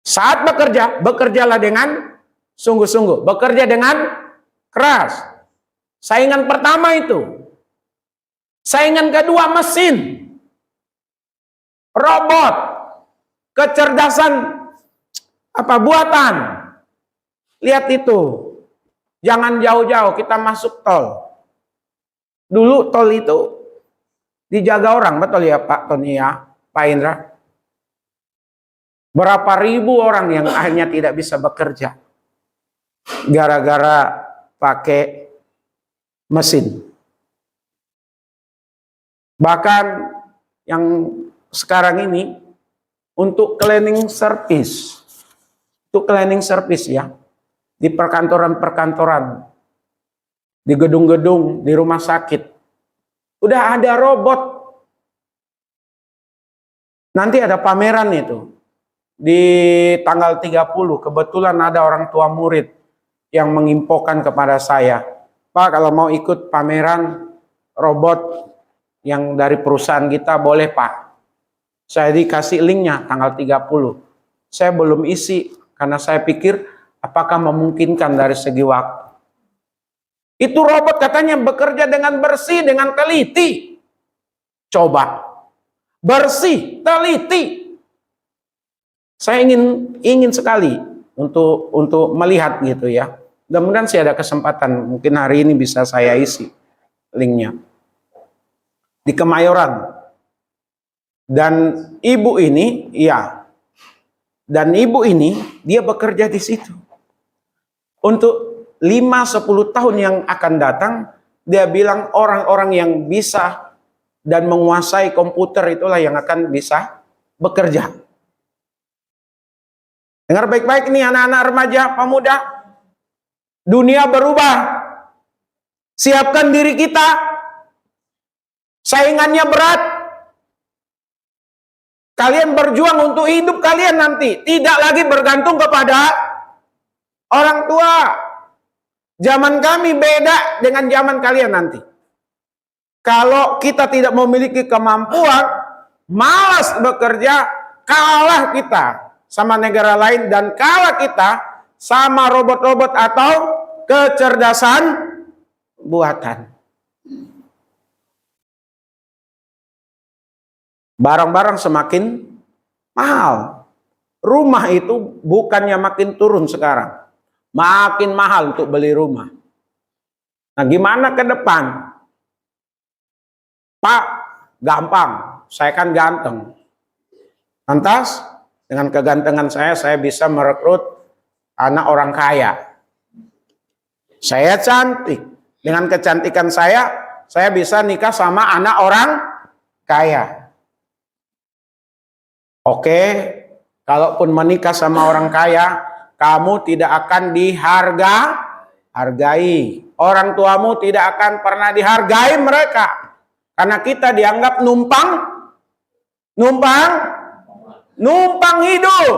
Saat bekerja, bekerjalah dengan sungguh-sungguh. Bekerja dengan keras. Saingan pertama itu. Saingan kedua mesin. Robot, kecerdasan buatan. Lihat itu. Jangan jauh-jauh kita masuk tol. Dulu tol itu dijaga orang, betul ya Pak Tony ya, Pak Indra? Berapa ribu orang yang akhirnya tidak bisa bekerja gara-gara pakai mesin. Bahkan yang sekarang ini untuk cleaning service. Untuk cleaning service ya. Di perkantoran-perkantoran. Di gedung-gedung, di rumah sakit. Udah ada robot. Nanti ada pameran itu. Di tanggal 30 kebetulan ada orang tua murid yang menginfokan kepada saya. Pak, kalau mau ikut pameran robot yang dari perusahaan kita boleh Pak. Saya dikasih linknya tanggal 30. Saya belum isi karena saya pikir apakah memungkinkan dari segi waktu. Itu robot katanya bekerja dengan bersih, dengan teliti. Coba. Bersih, teliti. Saya ingin sekali untuk melihat gitu ya. Mudah-mudahan saya ada kesempatan. Mungkin hari ini bisa saya isi linknya. Di Kemayoran. Dan ibu ini, iya. Dan ibu ini, dia bekerja di situ. Untuk 5-10 tahun yang akan datang, dia bilang orang-orang yang bisa dan menguasai komputer itulah yang akan bisa bekerja. Dengar baik-baik nih anak-anak remaja, pemuda. Dunia berubah. Siapkan diri kita. Saingannya berat. Kalian berjuang untuk hidup kalian nanti. Tidak lagi bergantung kepada orang tua. Zaman kami beda dengan zaman kalian nanti. Kalau kita tidak memiliki kemampuan, malas bekerja, kalah kita sama negara lain dan kalah kita sama robot-robot atau kecerdasan buatan. Barang-barang semakin mahal. Rumah itu bukannya makin turun sekarang. Makin mahal untuk beli rumah. Nah, gimana ke depan? Pak, gampang. Saya kan ganteng. Lantas, dengan kegantengan saya bisa merekrut anak orang kaya. Saya cantik. Dengan kecantikan saya bisa nikah sama anak orang kaya. Oke, kalaupun menikah sama orang kaya, kamu tidak akan dihargai. Orang tuamu tidak akan pernah dihargai mereka. Karena kita dianggap numpang hidup.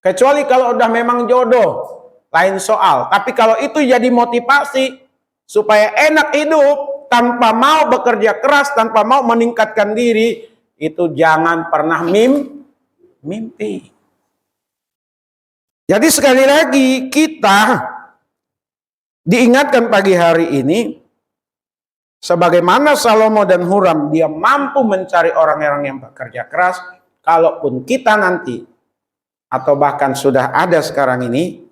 Kecuali kalau udah memang jodoh, lain soal. Tapi kalau itu jadi motivasi supaya enak hidup, tanpa mau bekerja keras, tanpa mau meningkatkan diri, itu jangan pernah mimpi. Jadi sekali lagi kita diingatkan pagi hari ini, sebagaimana Salomo dan Huram, dia mampu mencari orang-orang yang bekerja keras. Kalaupun kita nanti, atau bahkan sudah ada sekarang ini,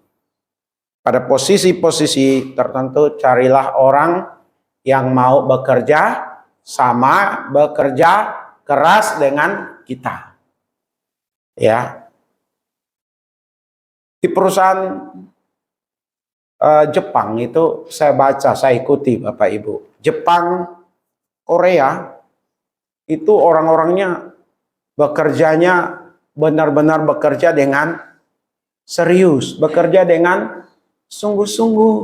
pada posisi-posisi tertentu, carilah orang yang mau bekerja keras dengan kita. Ya. Di perusahaan Jepang itu saya baca, saya ikuti Bapak Ibu. Jepang, Korea, itu orang-orangnya bekerjanya benar-benar bekerja dengan serius, bekerja dengan sungguh-sungguh.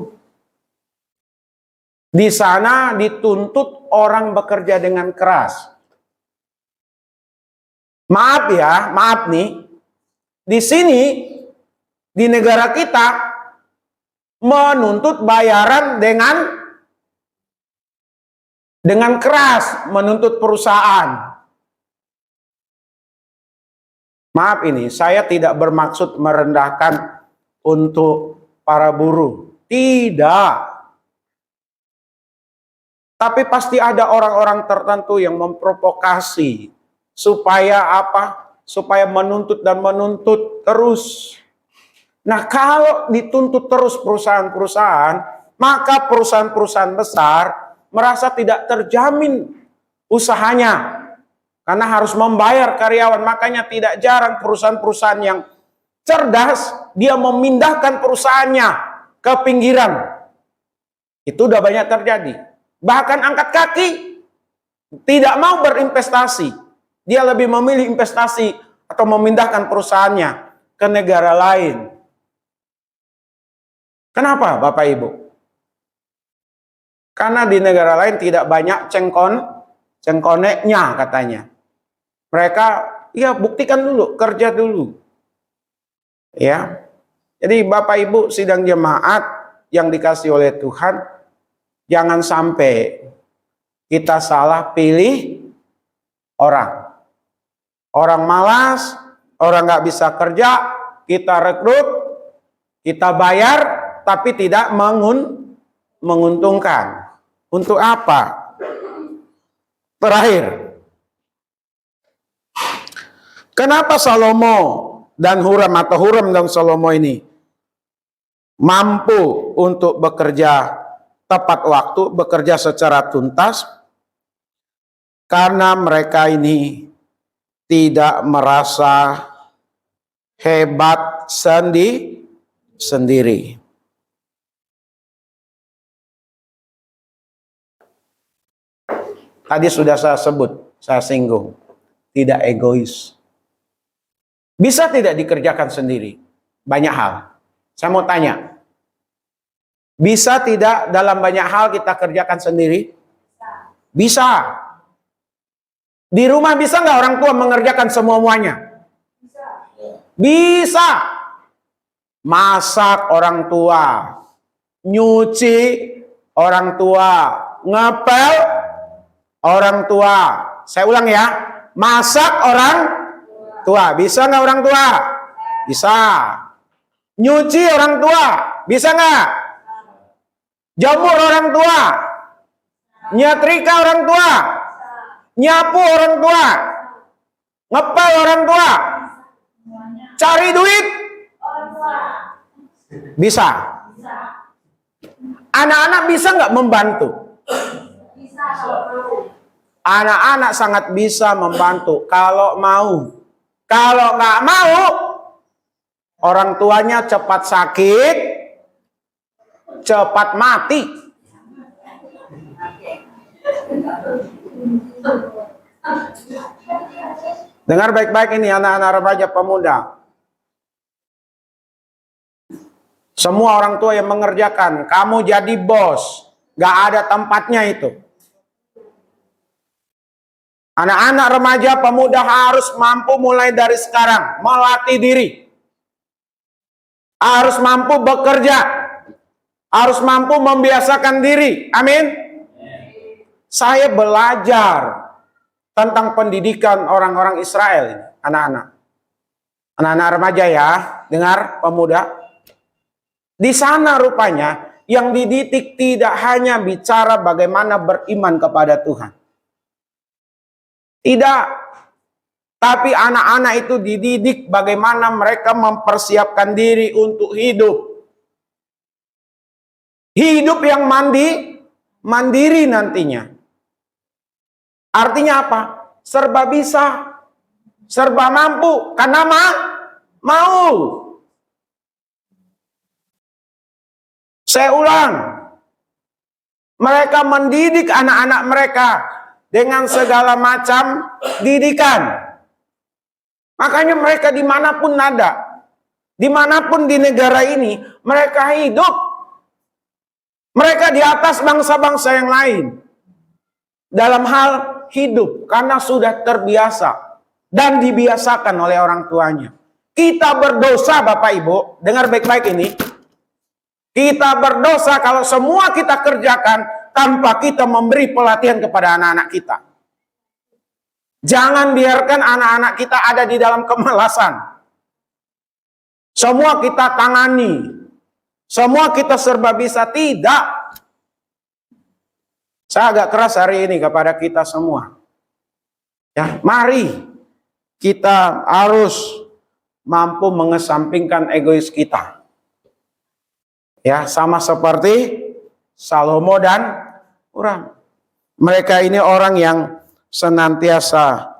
Di sana dituntut orang bekerja dengan keras. Maaf nih, di sini, di negara kita, menuntut bayaran dengan keras, menuntut perusahaan. Maaf ini, saya tidak bermaksud merendahkan untuk para buruh. Tidak. Tapi pasti ada orang-orang tertentu yang memprovokasi supaya apa? Supaya menuntut dan menuntut terus. Nah, kalau dituntut terus perusahaan-perusahaan, maka perusahaan-perusahaan besar merasa tidak terjamin usahanya. Karena harus membayar karyawan. Makanya tidak jarang perusahaan-perusahaan yang cerdas, dia memindahkan perusahaannya ke pinggiran. Itu udah banyak terjadi. Bahkan angkat kaki, tidak mau berinvestasi. Dia lebih memilih investasi atau memindahkan perusahaannya ke negara lain. Kenapa Bapak Ibu? Karena di negara lain tidak banyak cengkoneknya katanya. Mereka, ya buktikan dulu, kerja dulu. Ya. Jadi Bapak Ibu sidang jemaat yang dikasih oleh Tuhan, jangan sampai kita salah pilih orang. Orang malas, orang nggak bisa kerja, kita rekrut, kita bayar, tapi tidak menguntungkan. Untuk apa? Terakhir, kenapa Salomo dan Huram atau Huram dan Salomo ini mampu untuk bekerja tepat waktu, bekerja secara tuntas? Karena mereka ini tidak merasa hebat sendiri. Tadi sudah saya sebut, saya singgung. Tidak egois. Bisa tidak dikerjakan sendiri? Banyak hal. Saya mau tanya. Bisa tidak dalam banyak hal kita kerjakan sendiri? Bisa. Di rumah bisa nggak orang tua mengerjakan semuanya? Bisa. Masak orang tua. Nyuci orang tua. Ngepel orang tua. Saya ulang ya. Masak orang tua. Bisa nggak orang tua? Bisa. Nyuci orang tua. Bisa nggak? Jemur orang tua. Nyetrika orang tua. Nyapu orang tua. Ngepel orang tua. Cari duit. Bisa. Anak-anak bisa nggak membantu? Anak-anak sangat bisa membantu kalau mau. Kalau nggak mau, orang tuanya cepat sakit, cepat mati. Dengar baik-baik ini anak-anak remaja pemuda. Semua orang tua yang mengerjakan, kamu jadi bos, gak ada tempatnya itu. Anak-anak remaja pemuda harus mampu mulai dari sekarang, melatih diri. Harus mampu bekerja. Harus mampu membiasakan diri. Amin. Saya belajar tentang pendidikan orang-orang Israel ini, anak-anak. Anak-anak remaja ya, dengar pemuda. Di sana rupanya yang dididik tidak hanya bicara bagaimana beriman kepada Tuhan. Tidak. Tapi anak-anak itu dididik bagaimana mereka mempersiapkan diri untuk hidup. Hidup yang mandiri nantinya. Artinya apa? Serba bisa. Serba mampu. Karena mau. Saya ulang. Mereka mendidik anak-anak mereka dengan segala macam didikan. Makanya mereka dimanapun ada, dimanapun di negara ini, mereka hidup. Mereka di atas bangsa-bangsa yang lain. Dalam hal hidup, karena sudah terbiasa dan dibiasakan oleh orang tuanya. Kita berdosa Bapak Ibu, dengar baik-baik ini. Kita berdosa kalau semua kita kerjakan tanpa kita memberi pelatihan kepada anak-anak kita. Jangan biarkan anak-anak kita ada di dalam kemalasan. Semua kita tangani. Semua kita serba bisa. Tidak. Saya agak keras hari ini kepada kita semua. Ya, mari kita harus mampu mengesampingkan egois kita. Ya, sama seperti Salomo dan Huram. Mereka ini orang yang senantiasa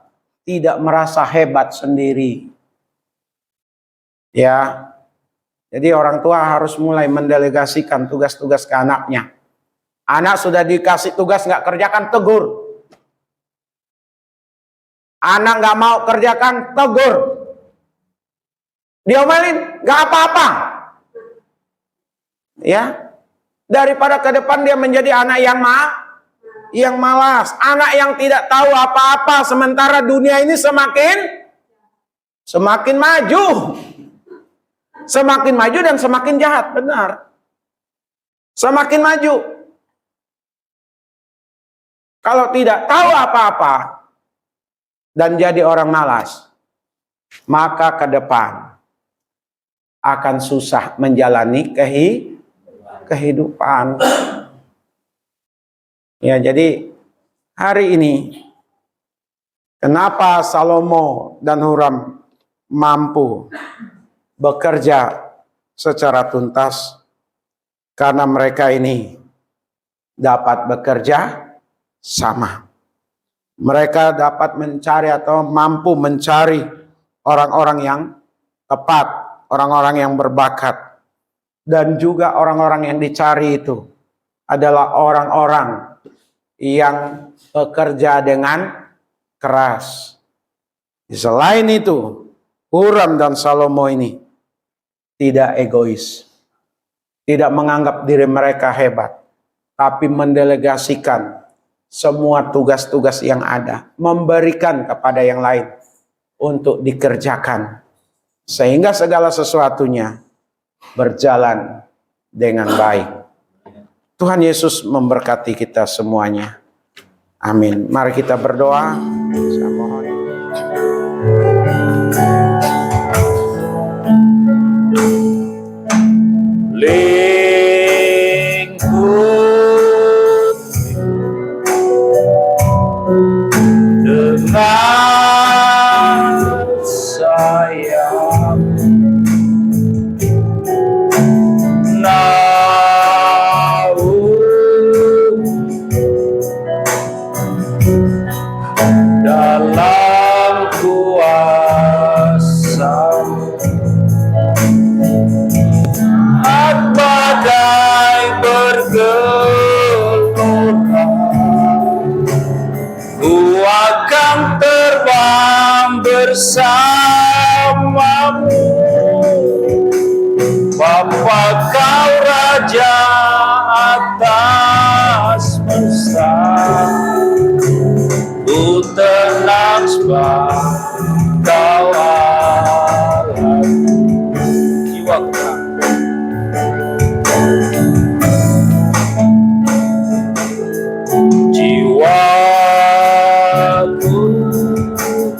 tidak merasa hebat sendiri. Ya. Jadi orang tua harus mulai mendelegasikan tugas-tugas ke anaknya. Anak sudah dikasih tugas nggak kerjakan, tegur. Anak nggak mau kerjakan, tegur. Diomelin, nggak apa-apa. Ya, daripada ke depan dia menjadi anak yang malas, anak yang tidak tahu apa-apa, sementara dunia ini semakin maju. Semakin maju dan semakin jahat, benar. Semakin maju. Kalau tidak tahu apa-apa dan jadi orang malas, maka ke depan akan susah menjalani kehidupan. Ya, jadi hari ini kenapa Salomo dan Huram mampu bekerja secara tuntas? Karena mereka ini dapat bekerja sama. Mereka dapat mencari atau mampu mencari orang-orang yang tepat, orang-orang yang berbakat. Dan juga orang-orang yang dicari itu adalah orang-orang yang bekerja dengan keras. Selain itu, Huram dan Salomo ini tidak egois, tidak menganggap diri mereka hebat, tapi mendelegasikan semua tugas-tugas yang ada, memberikan kepada yang lain untuk dikerjakan, sehingga segala sesuatunya berjalan dengan baik. Tuhan Yesus memberkati kita semuanya. Amin. Mari kita berdoa. Saya mohon. Dengan sayang dalam kuasa-Mu, badai bergelora, ku akan terbang bersama-Mu. Bapa, Kau Raja atas semesta, ku tenang sebab Kau Allah. Jiwaku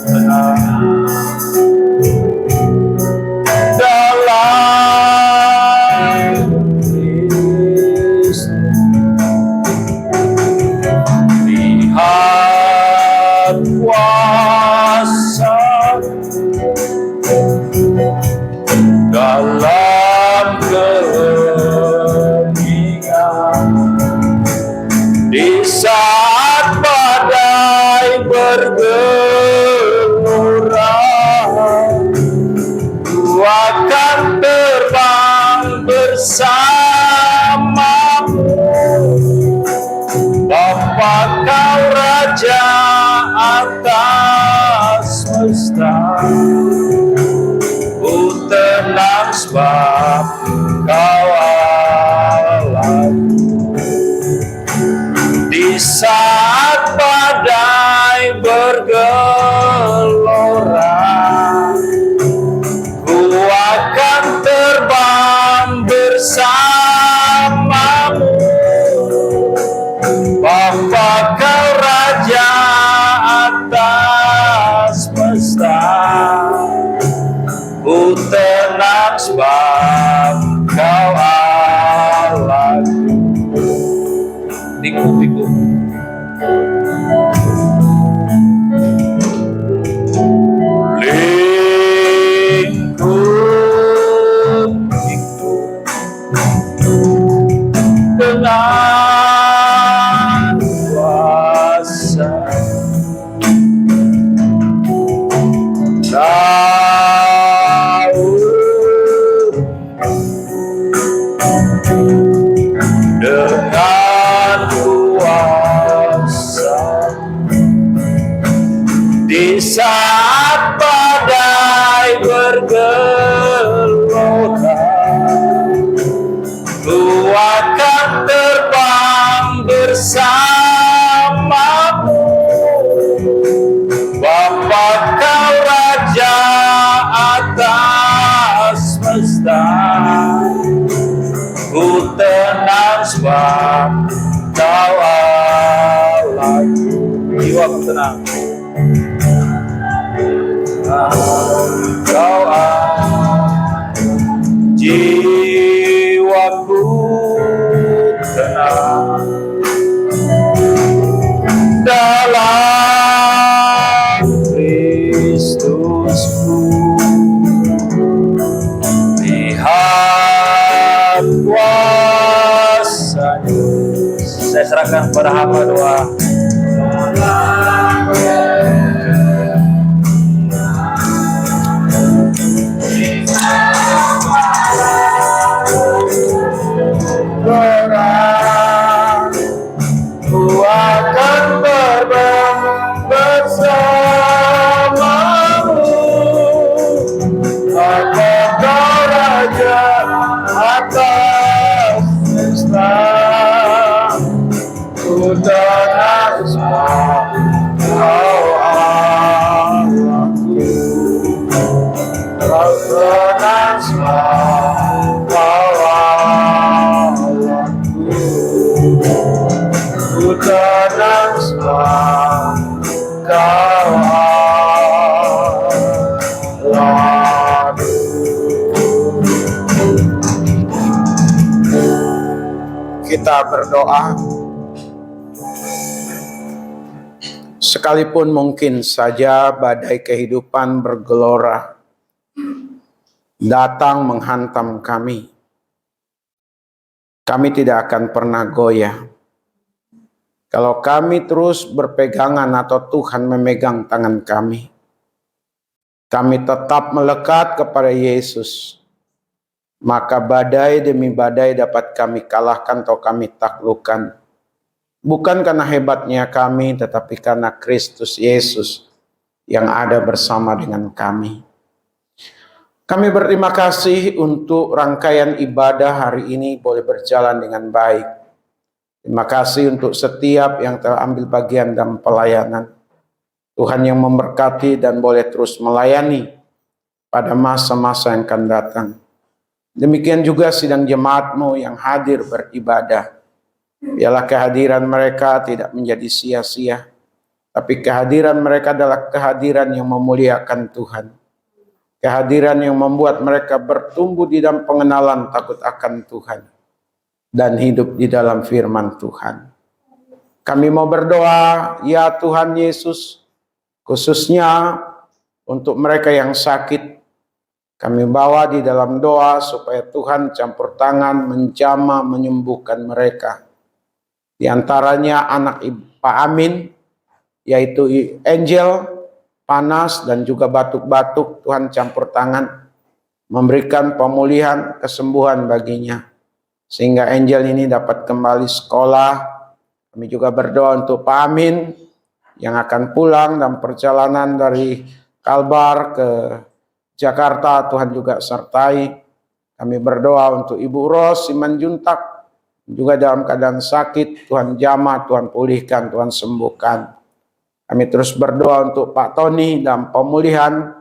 tenang dalam Kristus. Lihat kuasa dalam keheningan, di saat badai bergelora, ku akan terbang bersama-Mu. Bapa, Kau Raja atas semesta, ku tenang sebab Kau Allahku. Di saat badai bergelora, ku akan terbang bersama-Mu. Bapa, Kau Raja atas semesta, ku tenang sebab Kau Allahku. Tiku-tiku. Lingkup-lingkup dengan kuasa dengan kuasa, di saat badai bergelora, ku akan terbang bersama-Mu. Bapa, Kau Raja atas semesta, ku tenang sebab Kau Allahku. Jiwaku tenang. Kau Allah, jiwaku tenang dalam Kristusku. Lihat kuasa-Nya. Saya serahkan kepada hamba doa. Ku akan Engkau Raja atas semesta, ku tenang semua, Kau Allahku. Kau tenang semua, Kau Allahku. Ku tenang semua, Kau Allahku. Kita berdoa. Sekalipun mungkin saja badai kehidupan bergelora datang menghantam kami, kami tidak akan pernah goyah. Kalau kami terus berpegangan atau Tuhan memegang tangan kami tetap melekat kepada Yesus, maka badai demi badai dapat kami kalahkan atau kami taklukkan. Bukan karena hebatnya kami, tetapi karena Kristus Yesus yang ada bersama dengan kami. Kami berterima kasih untuk rangkaian ibadah hari ini boleh berjalan dengan baik. Terima kasih untuk setiap yang telah ambil bagian dalam pelayanan. Tuhan yang memberkati dan boleh terus melayani pada masa-masa yang akan datang. Demikian juga sidang jemaat-Mu yang hadir beribadah. Biarlah kehadiran mereka tidak menjadi sia-sia, tapi kehadiran mereka adalah kehadiran yang memuliakan Tuhan. Kehadiran yang membuat mereka bertumbuh di dalam pengenalan takut akan Tuhan dan hidup di dalam firman Tuhan. Kami mau berdoa, ya Tuhan Yesus, khususnya untuk mereka yang sakit. Kami bawa di dalam doa supaya Tuhan campur tangan, menjamah, menyembuhkan mereka. Di antaranya anak Pak Amin, yaitu Angel, panas dan juga batuk-batuk. Tuhan campur tangan, memberikan pemulihan, kesembuhan baginya. Sehingga Angel ini dapat kembali sekolah. Kami juga berdoa untuk Pak Amin yang akan pulang dalam perjalanan dari Kalbar ke Jakarta. Tuhan juga sertai. Kami berdoa untuk Ibu Ros Simanjuntak, juga dalam keadaan sakit. Tuhan jamah, Tuhan pulihkan, Tuhan sembuhkan. Kami terus berdoa untuk Pak Tony dalam pemulihan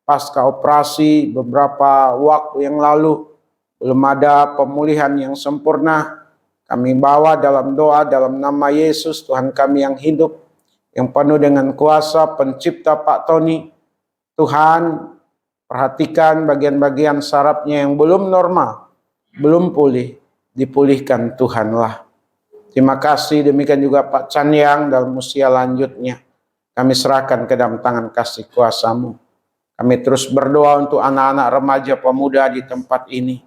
pasca operasi beberapa waktu yang lalu. Belum ada pemulihan yang sempurna. Kami bawa dalam doa dalam nama Yesus, Tuhan kami yang hidup, yang penuh dengan kuasa, pencipta Pak Tony. Tuhan, perhatikan bagian-bagian sarafnya yang belum normal, belum pulih. Dipulihkan Tuhanlah. Terima kasih. Demikian juga Pak Canyang dalam usia lanjutnya. Kami serahkan ke dalam tangan kasih kuasa-Mu. Kami terus berdoa untuk anak-anak remaja pemuda di tempat ini,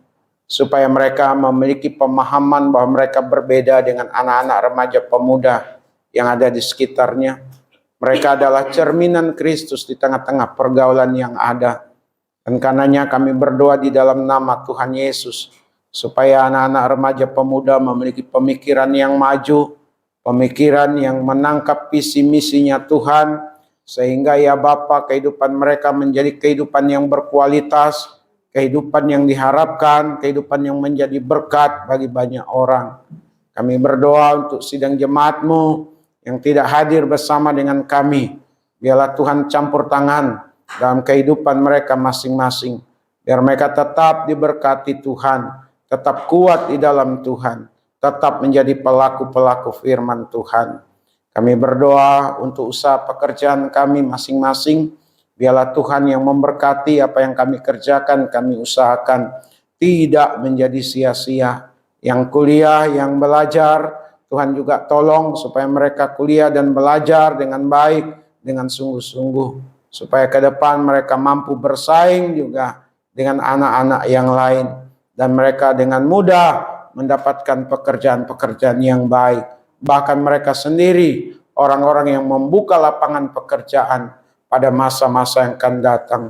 supaya mereka memiliki pemahaman bahwa mereka berbeda dengan anak-anak remaja pemuda yang ada di sekitarnya. Mereka adalah cerminan Kristus di tengah-tengah pergaulan yang ada. Dan karenanya kami berdoa di dalam nama Tuhan Yesus, supaya anak-anak remaja pemuda memiliki pemikiran yang maju, pemikiran yang menangkap visi misinya Tuhan, sehingga ya Bapa, kehidupan mereka menjadi kehidupan yang berkualitas, kehidupan yang diharapkan, kehidupan yang menjadi berkat bagi banyak orang. Kami berdoa untuk sidang jemaat-Mu yang tidak hadir bersama dengan kami. Biarlah Tuhan campur tangan dalam kehidupan mereka masing-masing. Biar mereka tetap diberkati Tuhan, tetap kuat di dalam Tuhan, tetap menjadi pelaku-pelaku firman Tuhan. Kami berdoa untuk usaha pekerjaan kami masing-masing. Biarlah Tuhan yang memberkati apa yang kami kerjakan, kami usahakan tidak menjadi sia-sia. Yang kuliah, yang belajar, Tuhan juga tolong supaya mereka kuliah dan belajar dengan baik, dengan sungguh-sungguh. Supaya ke depan mereka mampu bersaing juga dengan anak-anak yang lain. Dan mereka dengan mudah mendapatkan pekerjaan-pekerjaan yang baik. Bahkan mereka sendiri orang-orang yang membuka lapangan pekerjaan pada masa-masa yang akan datang.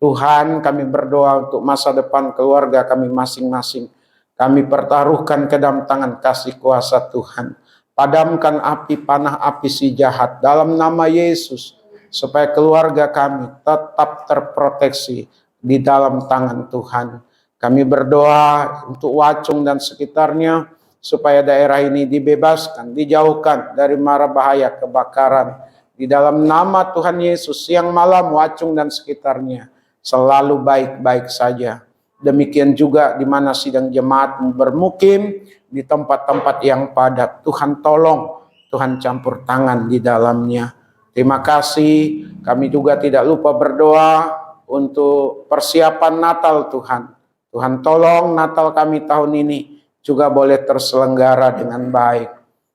Tuhan, kami berdoa untuk masa depan keluarga kami masing-masing. Kami pertaruhkan ke dalam tangan kasih kuasa Tuhan. Padamkan api panah api si jahat dalam nama Yesus, supaya keluarga kami tetap terproteksi di dalam tangan Tuhan. Kami berdoa untuk Wacung dan sekitarnya, supaya daerah ini dibebaskan, dijauhkan dari mara bahaya kebakaran. Di dalam nama Tuhan Yesus, siang malam Wacung dan sekitarnya selalu baik-baik saja. Demikian juga di mana sidang jemaat bermukim, di tempat-tempat yang padat. Tuhan tolong, Tuhan campur tangan di dalamnya. Terima kasih. Kami juga tidak lupa berdoa untuk persiapan Natal Tuhan. Tuhan tolong Natal kami tahun ini juga boleh terselenggara dengan baik.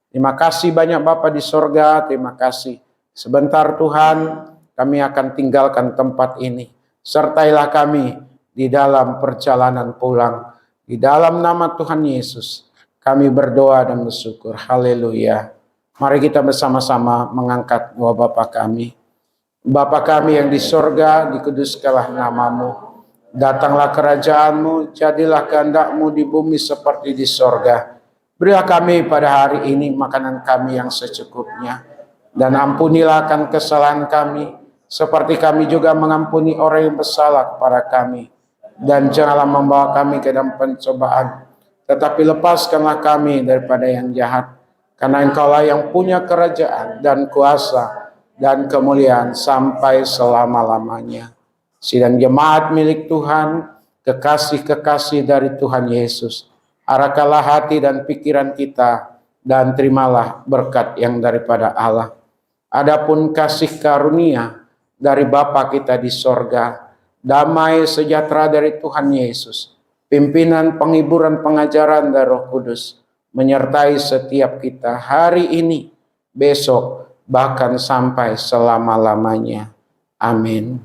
Terima kasih banyak Bapa di sorga, terima kasih. Sebentar Tuhan, kami akan tinggalkan tempat ini. Sertailah kami di dalam perjalanan pulang. Di dalam nama Tuhan Yesus, kami berdoa dan bersyukur. Haleluya. Mari kita bersama-sama mengangkat doa Bapa kami. Bapa kami yang di sorga, dikuduskanlah namamu. Datanglah kerajaanmu, jadilah kehendak-mu di bumi seperti di sorga. Berilah kami pada hari ini makanan kami yang secukupnya. Dan ampunilah akan kesalahan kami, seperti kami juga mengampuni orang yang bersalah kepada kami. Dan janganlah membawa kami ke dalam pencobaan, tetapi lepaskanlah kami daripada yang jahat. Karena Engkaulah yang punya kerajaan dan kuasa dan kemuliaan sampai selama-lamanya. Sidang jemaat milik Tuhan, kekasih-kekasih dari Tuhan Yesus, arahkanlah hati dan pikiran kita, dan terimalah berkat yang daripada Allah. Adapun kasih karunia dari Bapa kita di sorga, damai sejahtera dari Tuhan Yesus, pimpinan penghiburan pengajaran dari Roh Kudus, menyertai setiap kita hari ini, besok, bahkan sampai selama-lamanya. Amin.